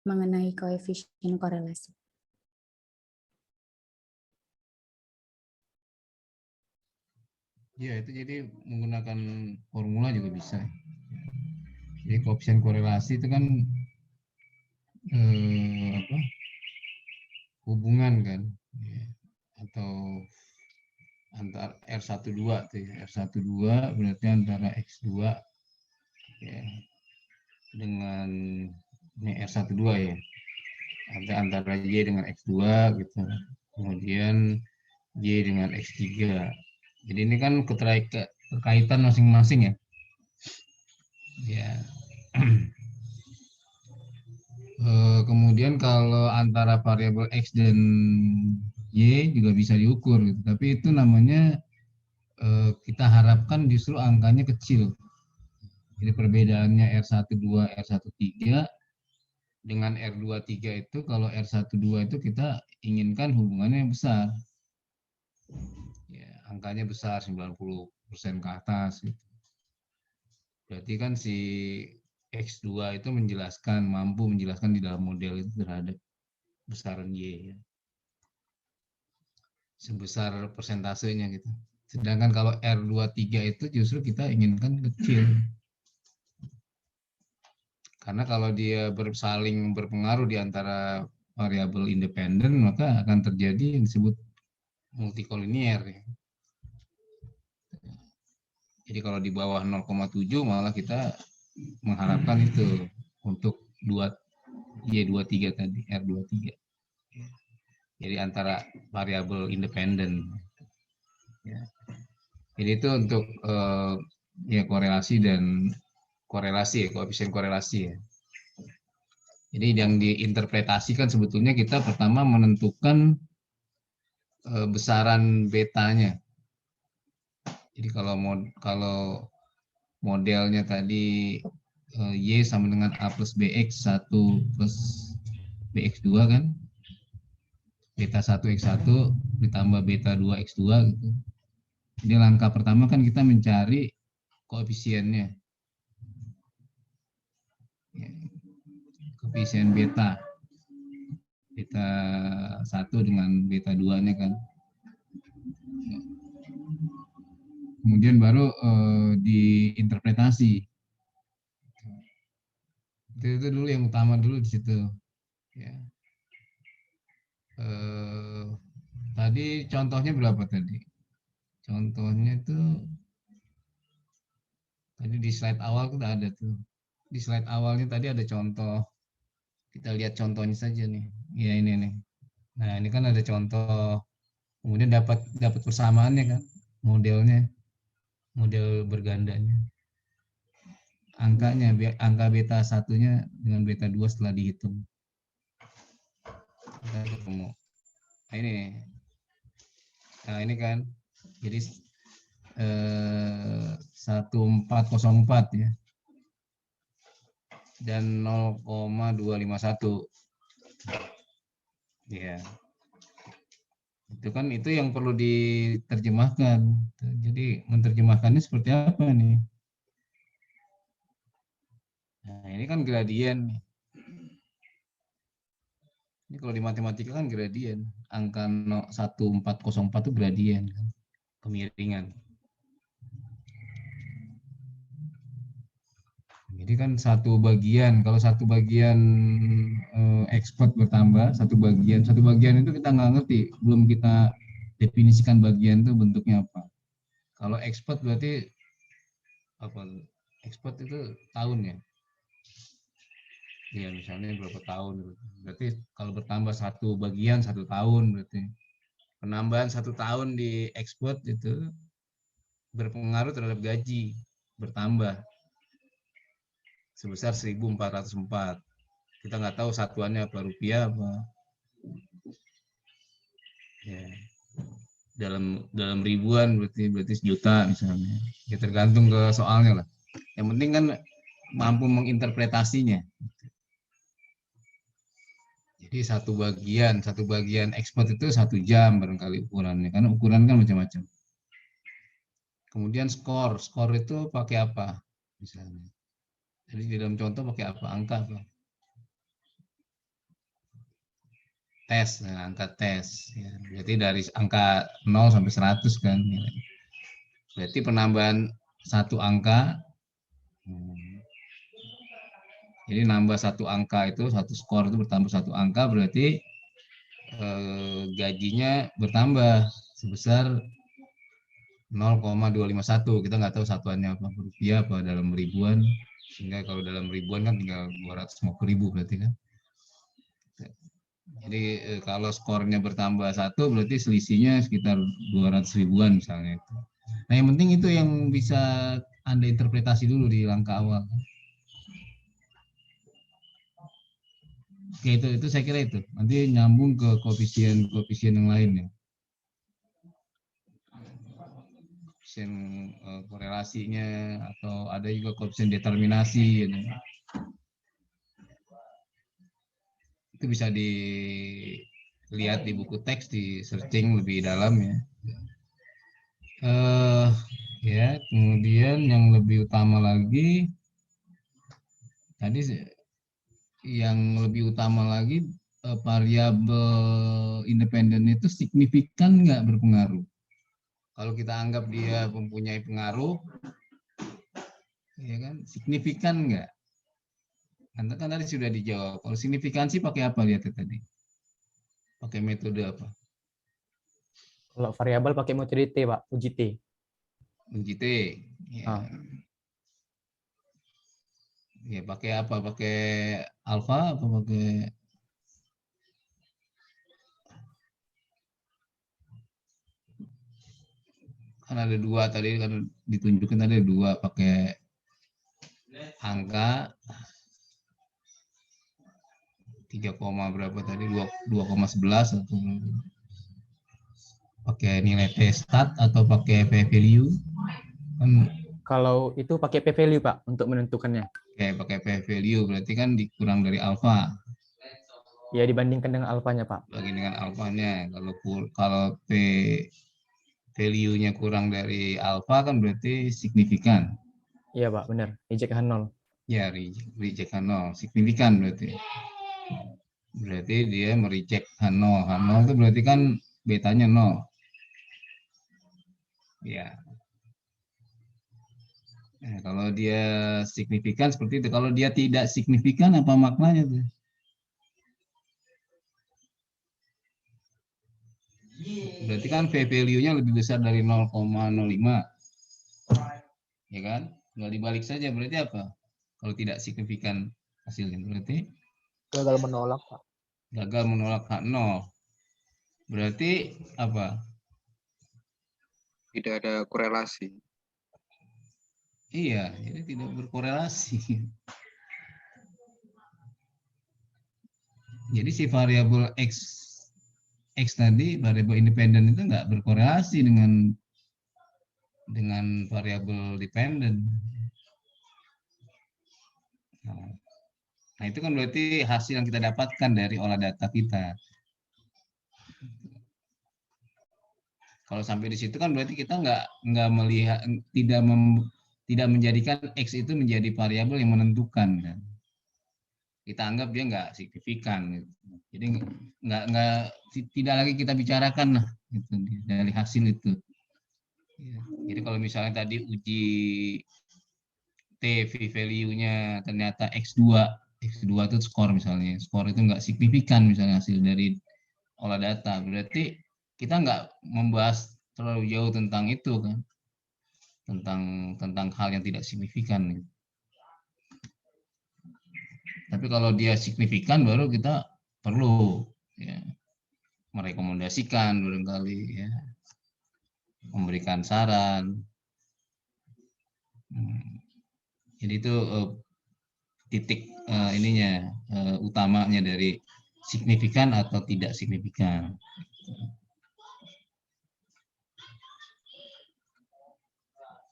Mengenai koefisien korelasi. Ya, itu jadi menggunakan formula juga bisa. Jadi koefisien korelasi itu kan hubungan kan, ya, atau antara R12 tuh ya. R12 berarti antara X2 ya, dengan ini R12 ya. Antara Y dengan X2 gitu. Kemudian Y dengan X3. Jadi ini kan keterkaitan masing-masing ya. Ya. Kemudian kalau antara variabel X dan Y juga bisa diukur gitu. Tapi itu namanya kita harapkan justru angkanya kecil. Jadi perbedaannya R12, R13 dengan R23 itu, kalau R12 itu kita inginkan hubungannya besar. Ya, angkanya besar 90% ke atas gitu. Berarti kan si X2 itu mampu menjelaskan di dalam model itu terhadap besaran Y ya. Sebesar persentasenya gitu. Sedangkan kalau R23 itu justru kita inginkan kecil. Karena kalau dia saling berpengaruh di antara variabel independen, maka akan terjadi yang disebut multikolinier ya. Jadi kalau di bawah 0,7 malah kita mengharapkan itu untuk Y23 tadi, R23. Jadi antara variabel independen. Ya. Jadi itu untuk ya korelasi dan koefisien korelasi ya. Jadi yang diinterpretasikan sebetulnya kita pertama menentukan besaran betanya. Jadi kalau modelnya tadi Y sama dengan A plus BX 1 plus BX2 kan, beta 1 X1 ditambah beta 2 X2 gitu. Jadi langkah pertama kan kita mencari koefisiennya. Ya, koefisien beta 1 dengan beta 2-nya kan. Kemudian baru diinterpretasi. Itu dulu yang utama dulu di situ. Ya. Tadi contohnya berapa tadi? Contohnya itu tadi di slide awal kita ada tuh. Di slide awalnya tadi ada contoh. Kita lihat contohnya saja nih. Ya ini nih. Nah ini kan ada contoh. Kemudian dapat persamaannya kan, modelnya, model bergandanya. Angka beta 1-nya dengan beta 2 setelah dihitung. Kita ketemu. Nah ini. Nah ini kan. Jadi 1404 ya. Dan 0,251. Ya. Itu yang perlu diterjemahkan. Jadi menerjemahkannya seperti apa nih? Nah, ini kan gradien. Ini kalau di matematika kan gradien. Angka 1404 itu gradien, kemiringan. Jadi kan satu bagian, kalau satu bagian expert bertambah, satu bagian itu kita nggak ngerti, belum kita definisikan bagian itu bentuknya apa. Kalau expert berarti apa? Expert itu tahun ya? Iya misalnya berapa tahun? Berarti kalau bertambah satu bagian 1 tahun berarti. Penambahan 1 tahun di expert itu berpengaruh terhadap gaji. bertambah sebesar 1.404. Kita nggak tahu satuannya apa, rupiah apa. Ya. Dalam ribuan berarti sejuta misalnya. Ya tergantung ke soalnya lah. Yang penting kan mampu menginterpretasinya. Jadi satu bagian ekspor itu 1 jam barangkali ukurannya, karena ukuran kan macam-macam. Kemudian skor itu pakai apa misalnya? Jadi di dalam contoh pakai apa? Angka apa? Tes, nah, angka tes. Ya, berarti dari angka 0 sampai 100 kan. Berarti penambahan 1 angka. Jadi nambah 1 angka itu, 1 skor itu bertambah 1 angka, berarti gajinya bertambah sebesar 0,251. Kita nggak tahu satuannya apa, rupiah apa dalam ribuan. Sehingga kalau dalam ribuan kan tinggal 250.000 berarti kan. Jadi kalau skornya bertambah 1 berarti selisihnya sekitar 200 ribuan misalnya itu. Nah yang penting itu yang bisa Anda interpretasi dulu di langkah awal. Oke, itu saya kira itu. Nanti nyambung ke koefisien yang lainnya. Koefisien korelasinya, atau ada juga koefisien determinasi. Gitu. Itu bisa dilihat di buku teks, di searching lebih dalam ya. Ya, kemudian yang lebih utama lagi, tadi yang lebih utama lagi, variabel independen itu signifikan nggak berpengaruh. Kalau kita anggap dia mempunyai pengaruh, ya kan, signifikan nggak? Kan tadi sudah dijawab. Kalau signifikansi pakai apa lihat tadi? Pakai metode apa? Kalau variabel pakai metode T, Pak, uji T. Uji T. Ya. Ya, pakai apa? Pakai alfa apa pakai kan ada 2 tadi kan ditunjukin, ada 2 pakai angka 3, berapa tadi 2,11 atau pakai nilai T stat atau pakai P value kan. Kalau itu pakai P value, Pak, untuk menentukannya. Oke, pakai P value berarti kan dikurang dari alfa. Ya, dibandingkan dengan alfanya, Pak. Bagi dengan alfanya. Kalau P value-nya kurang dari alfa kan berarti signifikan. Iya, Pak, benar. Reject H0. Ya, reject H0. Signifikan berarti. Berarti dia mereject H0. H0 itu berarti kan betanya 0. Ya. Nah, kalau dia signifikan seperti itu. Kalau dia tidak signifikan, apa maknanya tuh? Berarti kan P value-nya lebih besar dari 0,05. Ya kan? Tinggal dibalik saja, berarti apa? Kalau tidak signifikan hasilnya, berarti gagal menolak, Pak. Gagal menolak H0. Berarti apa? Tidak ada korelasi. Iya, jadi tidak berkorelasi. Jadi si variabel X tadi, variabel independen itu nggak berkorelasi dengan variabel dependen. Nah, itu kan berarti hasil yang kita dapatkan dari olah data kita. Kalau sampai di situ kan berarti kita nggak melihat, tidak menjadikan X itu menjadi variabel yang menentukan kan. Kita anggap dia nggak signifikan gitu. Jadi tidak lagi kita bicarakan lah gitu, dari hasil itu. Jadi kalau misalnya tadi uji T value-nya ternyata X2 itu skor misalnya, skor itu nggak signifikan misalnya hasil dari olah data, berarti kita nggak membahas terlalu jauh tentang itu kan, tentang hal yang tidak signifikan. Tapi kalau dia signifikan baru kita perlu ya, merekomendasikan barangkali ya, memberikan saran. Jadi itu titik ininya utamanya dari signifikan atau tidak signifikan.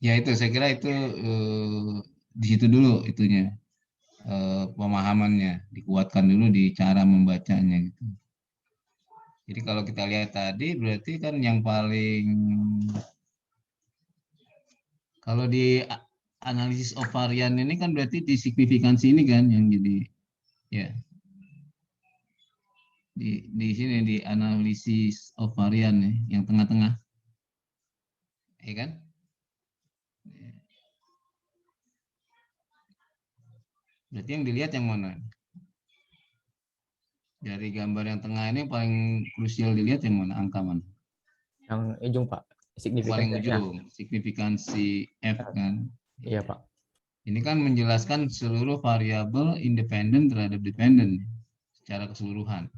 Ya itu saya kira itu di situ dulu itunya pemahamannya dikuatkan dulu di cara membacanya gitu. Jadi kalau kita lihat tadi berarti kan yang paling kalau di analisis of varian ini kan berarti di signifikansi ini kan yang jadi ya di sini di analisis of varian nih yang tengah-tengah, ya kan? Berarti yang dilihat yang mana? Dari gambar yang tengah ini paling krusial dilihat yang mana? Angka mana? Yang ujung Pak, Paling signifikansinya. ujung, signifikansi F kan? Iya Pak. Ini kan menjelaskan seluruh variabel independen terhadap dependen secara keseluruhan.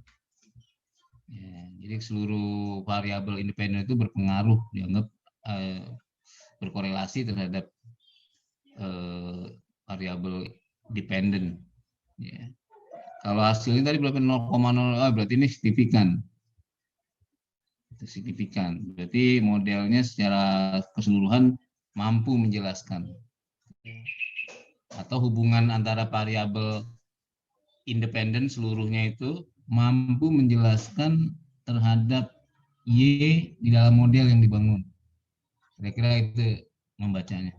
Ya, jadi seluruh variabel independen itu berpengaruh, dianggap berkorelasi terhadap variabel dependen. Ya. Kalau hasilnya tadi berapa 0,0, berarti ini signifikan. Itu signifikan. Berarti modelnya secara keseluruhan mampu menjelaskan. Atau hubungan antara variabel independen seluruhnya itu mampu menjelaskan terhadap Y di dalam model yang dibangun. Kira-kira itu membacanya.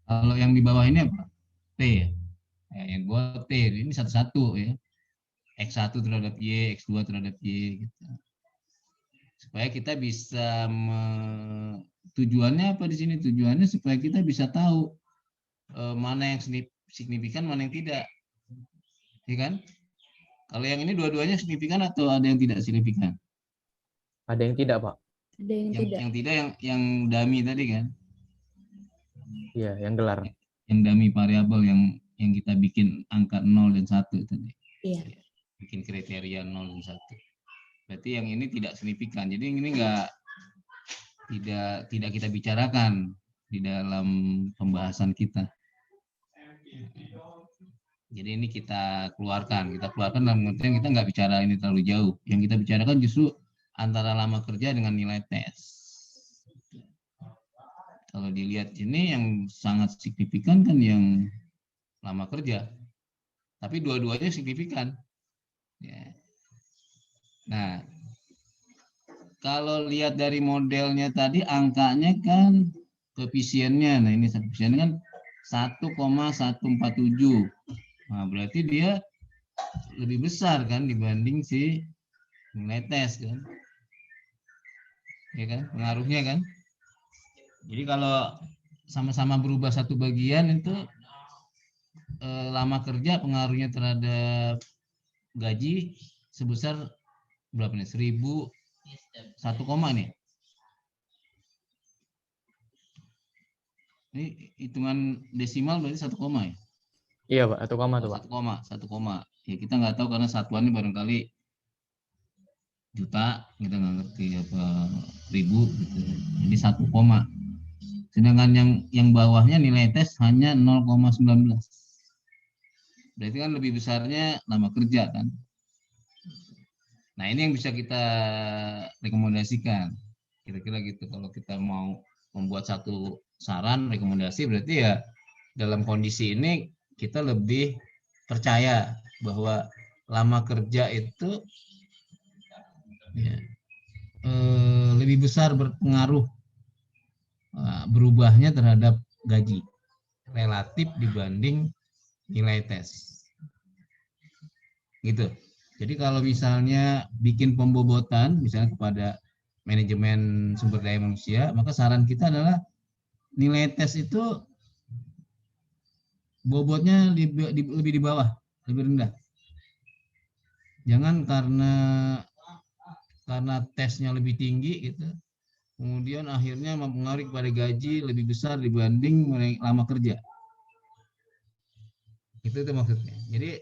Kalau yang di bawah ini apa? T ya. Yang gua T ini satu-satu ya. X1 terhadap Y, X2 terhadap Y gitu. Supaya kita bisa tujuannya apa di sini? Tujuannya supaya kita bisa tahu mana yang signifikan, mana yang tidak. Ya kan? Kalau yang ini dua-duanya signifikan atau ada yang tidak signifikan? Ada yang tidak Pak. Ada yang tidak. Yang tidak yang dummy tadi kan? Iya, yang gelar. Yang dummy variabel yang kita bikin angka 0 dan 1 tadi. Iya. Bikin kriteria 0 dan 1. Berarti yang ini tidak signifikan. Jadi ini tidak kita bicarakan di dalam pembahasan kita. Jadi ini kita keluarkan dalam artian kita nggak bicara ini terlalu jauh. Yang kita bicarakan justru antara lama kerja dengan nilai tes. Kalau dilihat ini yang sangat signifikan kan yang lama kerja. Tapi dua-duanya signifikan. Ya. Nah, kalau lihat dari modelnya tadi angkanya kan koefisiennya. Nah, ini koefisiennya kan 1,147. Nah, berarti dia lebih besar kan dibanding si nilai tes kan. Ya kan? Pengaruhnya kan. Jadi kalau sama-sama berubah satu bagian itu lama kerja pengaruhnya terhadap gaji sebesar berapa nih? 1.000 1 koma nih. Ini hitungan desimal berarti 1 koma ya? Iya Pak, 1 koma tuh Pak. 1 koma. Ya kita nggak tahu karena satuannya barangkali juta, kita nggak ngerti apa ribu gitu. Jadi 1 koma. Sedangkan yang bawahnya nilai tes hanya 0,19. Berarti kan lebih besarnya lama kerja kan. Nah ini yang bisa kita rekomendasikan. Kira-kira gitu kalau kita mau membuat satu saran rekomendasi berarti ya dalam kondisi ini kita lebih percaya bahwa lama kerja itu ya, lebih besar berpengaruh berubahnya terhadap gaji relatif dibanding nilai tes. Gitu. Jadi kalau misalnya bikin pembobotan misalnya kepada manajemen sumber daya manusia, maka saran kita adalah nilai tes itu bobotnya lebih di bawah, lebih rendah. Jangan karena tesnya lebih tinggi gitu, kemudian akhirnya mempengaruhi kepada gaji lebih besar dibanding lama kerja. Itu maksudnya. Jadi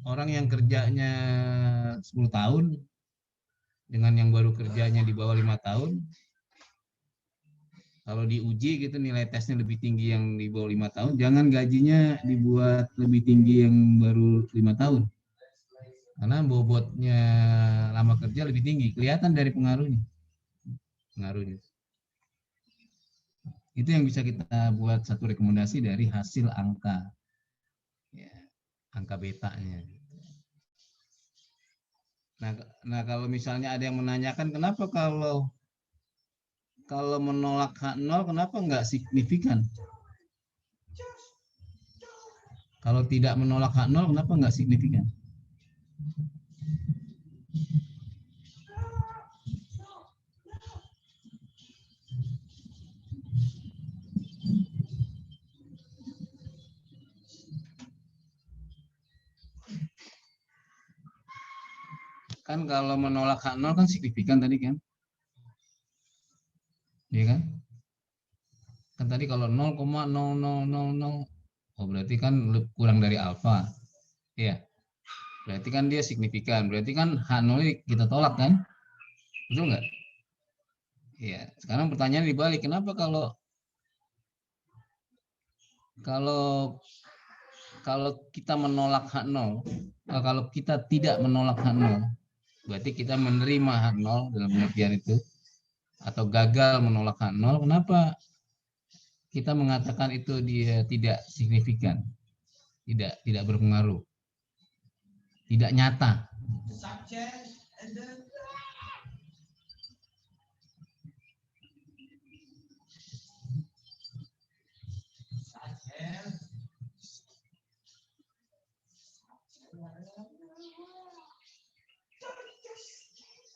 orang yang kerjanya 10 tahun dengan yang baru kerjanya di bawah 5 tahun, Kalau diuji gitu nilai tesnya lebih tinggi yang di bawah 5 tahun, jangan gajinya dibuat lebih tinggi yang baru 5 tahun. Karena bobotnya lama kerja lebih tinggi, kelihatan dari pengaruhnya. Itu yang bisa kita buat satu rekomendasi dari hasil angka, ya, angka betanya. Nah, kalau misalnya ada yang menanyakan kenapa kalau menolak H0 kenapa nggak signifikan? Kalau tidak menolak H0 kenapa nggak signifikan? Kan kalau menolak H0 kan signifikan tadi kan? Iya kan? Kan tadi kalau 0,0000, oh berarti kan kurang dari alfa. Iya. Berarti kan dia signifikan. Berarti kan H0 kita tolak kan? Betul nggak? Iya. Sekarang pertanyaan dibalik. Kenapa kalau kita menolak H0, kalau kita tidak menolak H0, berarti kita menerima H0 dalam pengertian itu, atau gagal menolak H0, kenapa kita mengatakan itu dia tidak signifikan, tidak berpengaruh, tidak nyata?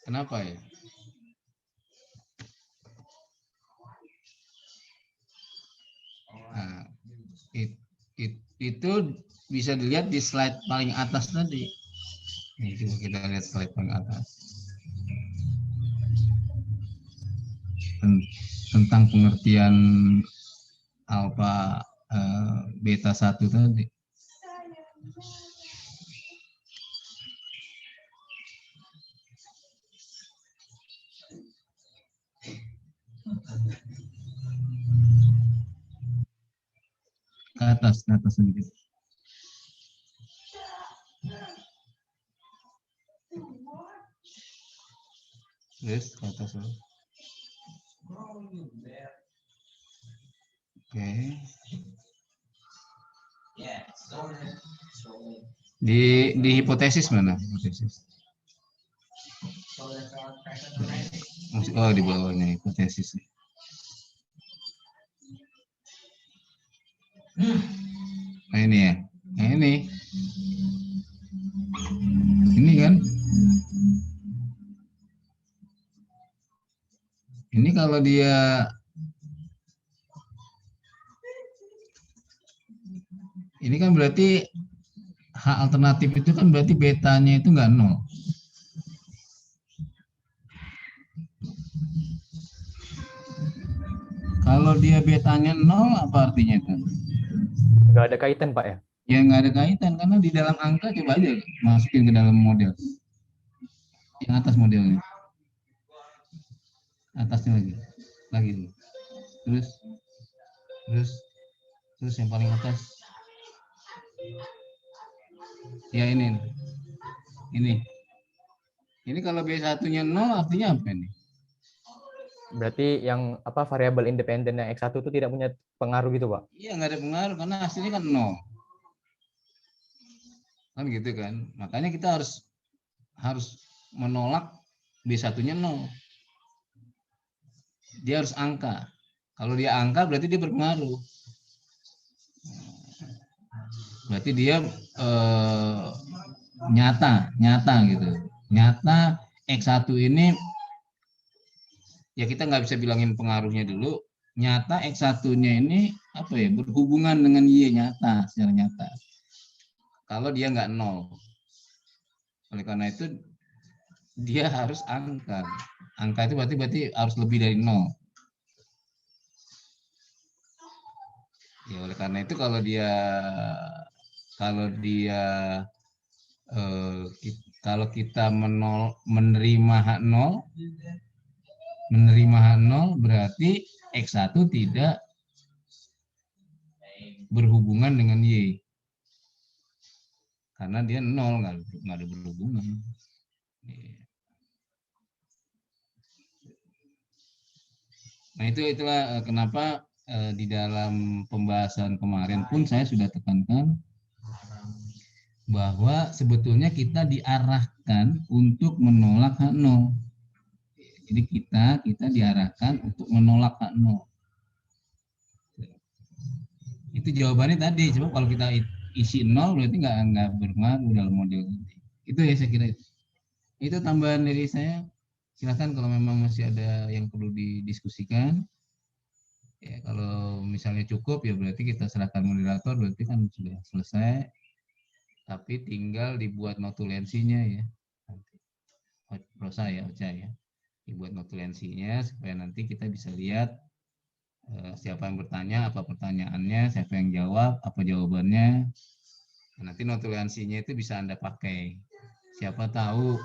Kenapa ya? Nah, itu bisa dilihat di slide paling atas tadi. Nih, coba kita lihat slide paling atas. Tentang pengertian alfa beta 1 tadi. Ke atas sedikit. Yes, ke atas. Oke. Di hipotesis mana? Hipotesis. Oh, di bawahnya hipotesis. Nah ini ya. Nah ini kan. Ini kalau dia ini kan berarti H alternatif itu kan berarti betanya itu enggak 0. Kalau dia betanya 0 apa artinya itu? Nggak ada kaitan, Pak ya? Ya nggak ada kaitan karena di dalam angka coba aja masukin ke dalam model. Yang atas modelnya. Atasnya lagi. Terus yang paling atas. Ya ini. Ini kalau B1-nya 0 artinya apa ini? Berarti yang variabel independennya X1 itu tidak punya pengaruh gitu, Pak? Iya, nggak ada pengaruh karena hasilnya kan 0. Kan gitu kan. Makanya kita harus menolak B1-nya 0. Dia harus angka. Kalau dia angka berarti dia berpengaruh. Berarti dia nyata gitu. Nyata X1 ini ya kita nggak bisa bilangin pengaruhnya dulu. Nyata X1-nya ini berhubungan dengan Y nyata, secara nyata. Kalau dia nggak 0. Oleh karena itu dia harus angka. Angka itu berarti harus lebih dari 0. Ya oleh karena itu kalau kita menerima H0 berarti X1 tidak berhubungan dengan Y. Karena dia 0, nggak ada berhubungan. Nah itulah kenapa di dalam pembahasan kemarin pun saya sudah tekankan bahwa sebetulnya kita diarahkan untuk menolak hak 0. Jadi kita diarahkan untuk menolak hak 0. Itu jawabannya tadi. Coba kalau kita isi 0 berarti nggak berpengaruh dalam model tadi. Itu ya saya kira itu. Itu tambahan dari saya. Silakan kalau memang masih ada yang perlu didiskusikan. Ya, kalau misalnya cukup ya berarti kita serahkan moderator, berarti kan sudah selesai. Tapi tinggal dibuat notulensinya ya. Rosa ya, Ocha ya. Dibuat notulensinya supaya nanti kita bisa lihat siapa yang bertanya, apa pertanyaannya, siapa yang jawab, apa jawabannya. Nanti notulensinya itu bisa Anda pakai. Siapa tahu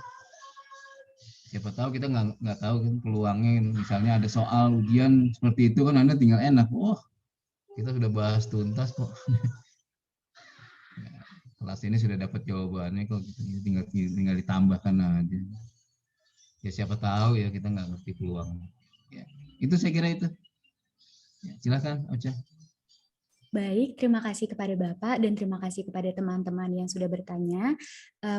kita nggak tahu kan peluangnya, misalnya ada soal ujian seperti itu kan Anda tinggal enak, kita sudah bahas tuntas kok. Kelas ini sudah dapat jawabannya kok, tinggal ditambahkan aja. Ya siapa tahu ya kita nggak ngerti peluangnya. Ya, itu saya kira itu. Ya, silakan Ocha. Baik, terima kasih kepada Bapak dan terima kasih kepada teman-teman yang sudah bertanya.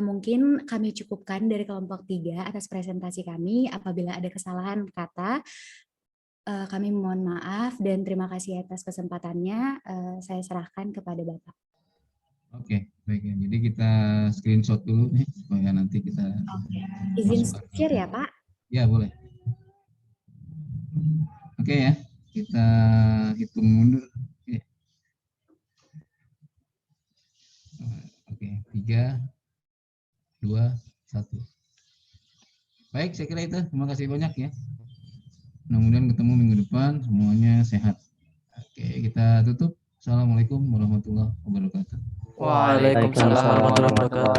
Mungkin kami cukupkan dari kelompok 3 atas presentasi kami. Apabila ada kesalahan kata, kami mohon maaf dan terima kasih atas kesempatannya. Saya serahkan kepada Bapak. Oke, baik ya. Jadi kita screenshot dulu nih supaya nanti kita izin share ya, Pak? Ya, boleh. Oke ya, kita hitung mundur. Oke, 3, 2, 1. Baik, saya kira itu. Terima kasih banyak ya. Mudah-mudahan ketemu minggu depan, semuanya sehat. Oke, kita tutup. Assalamualaikum warahmatullahi wabarakatuh. Waalaikumsalam warahmatullahi wabarakatuh.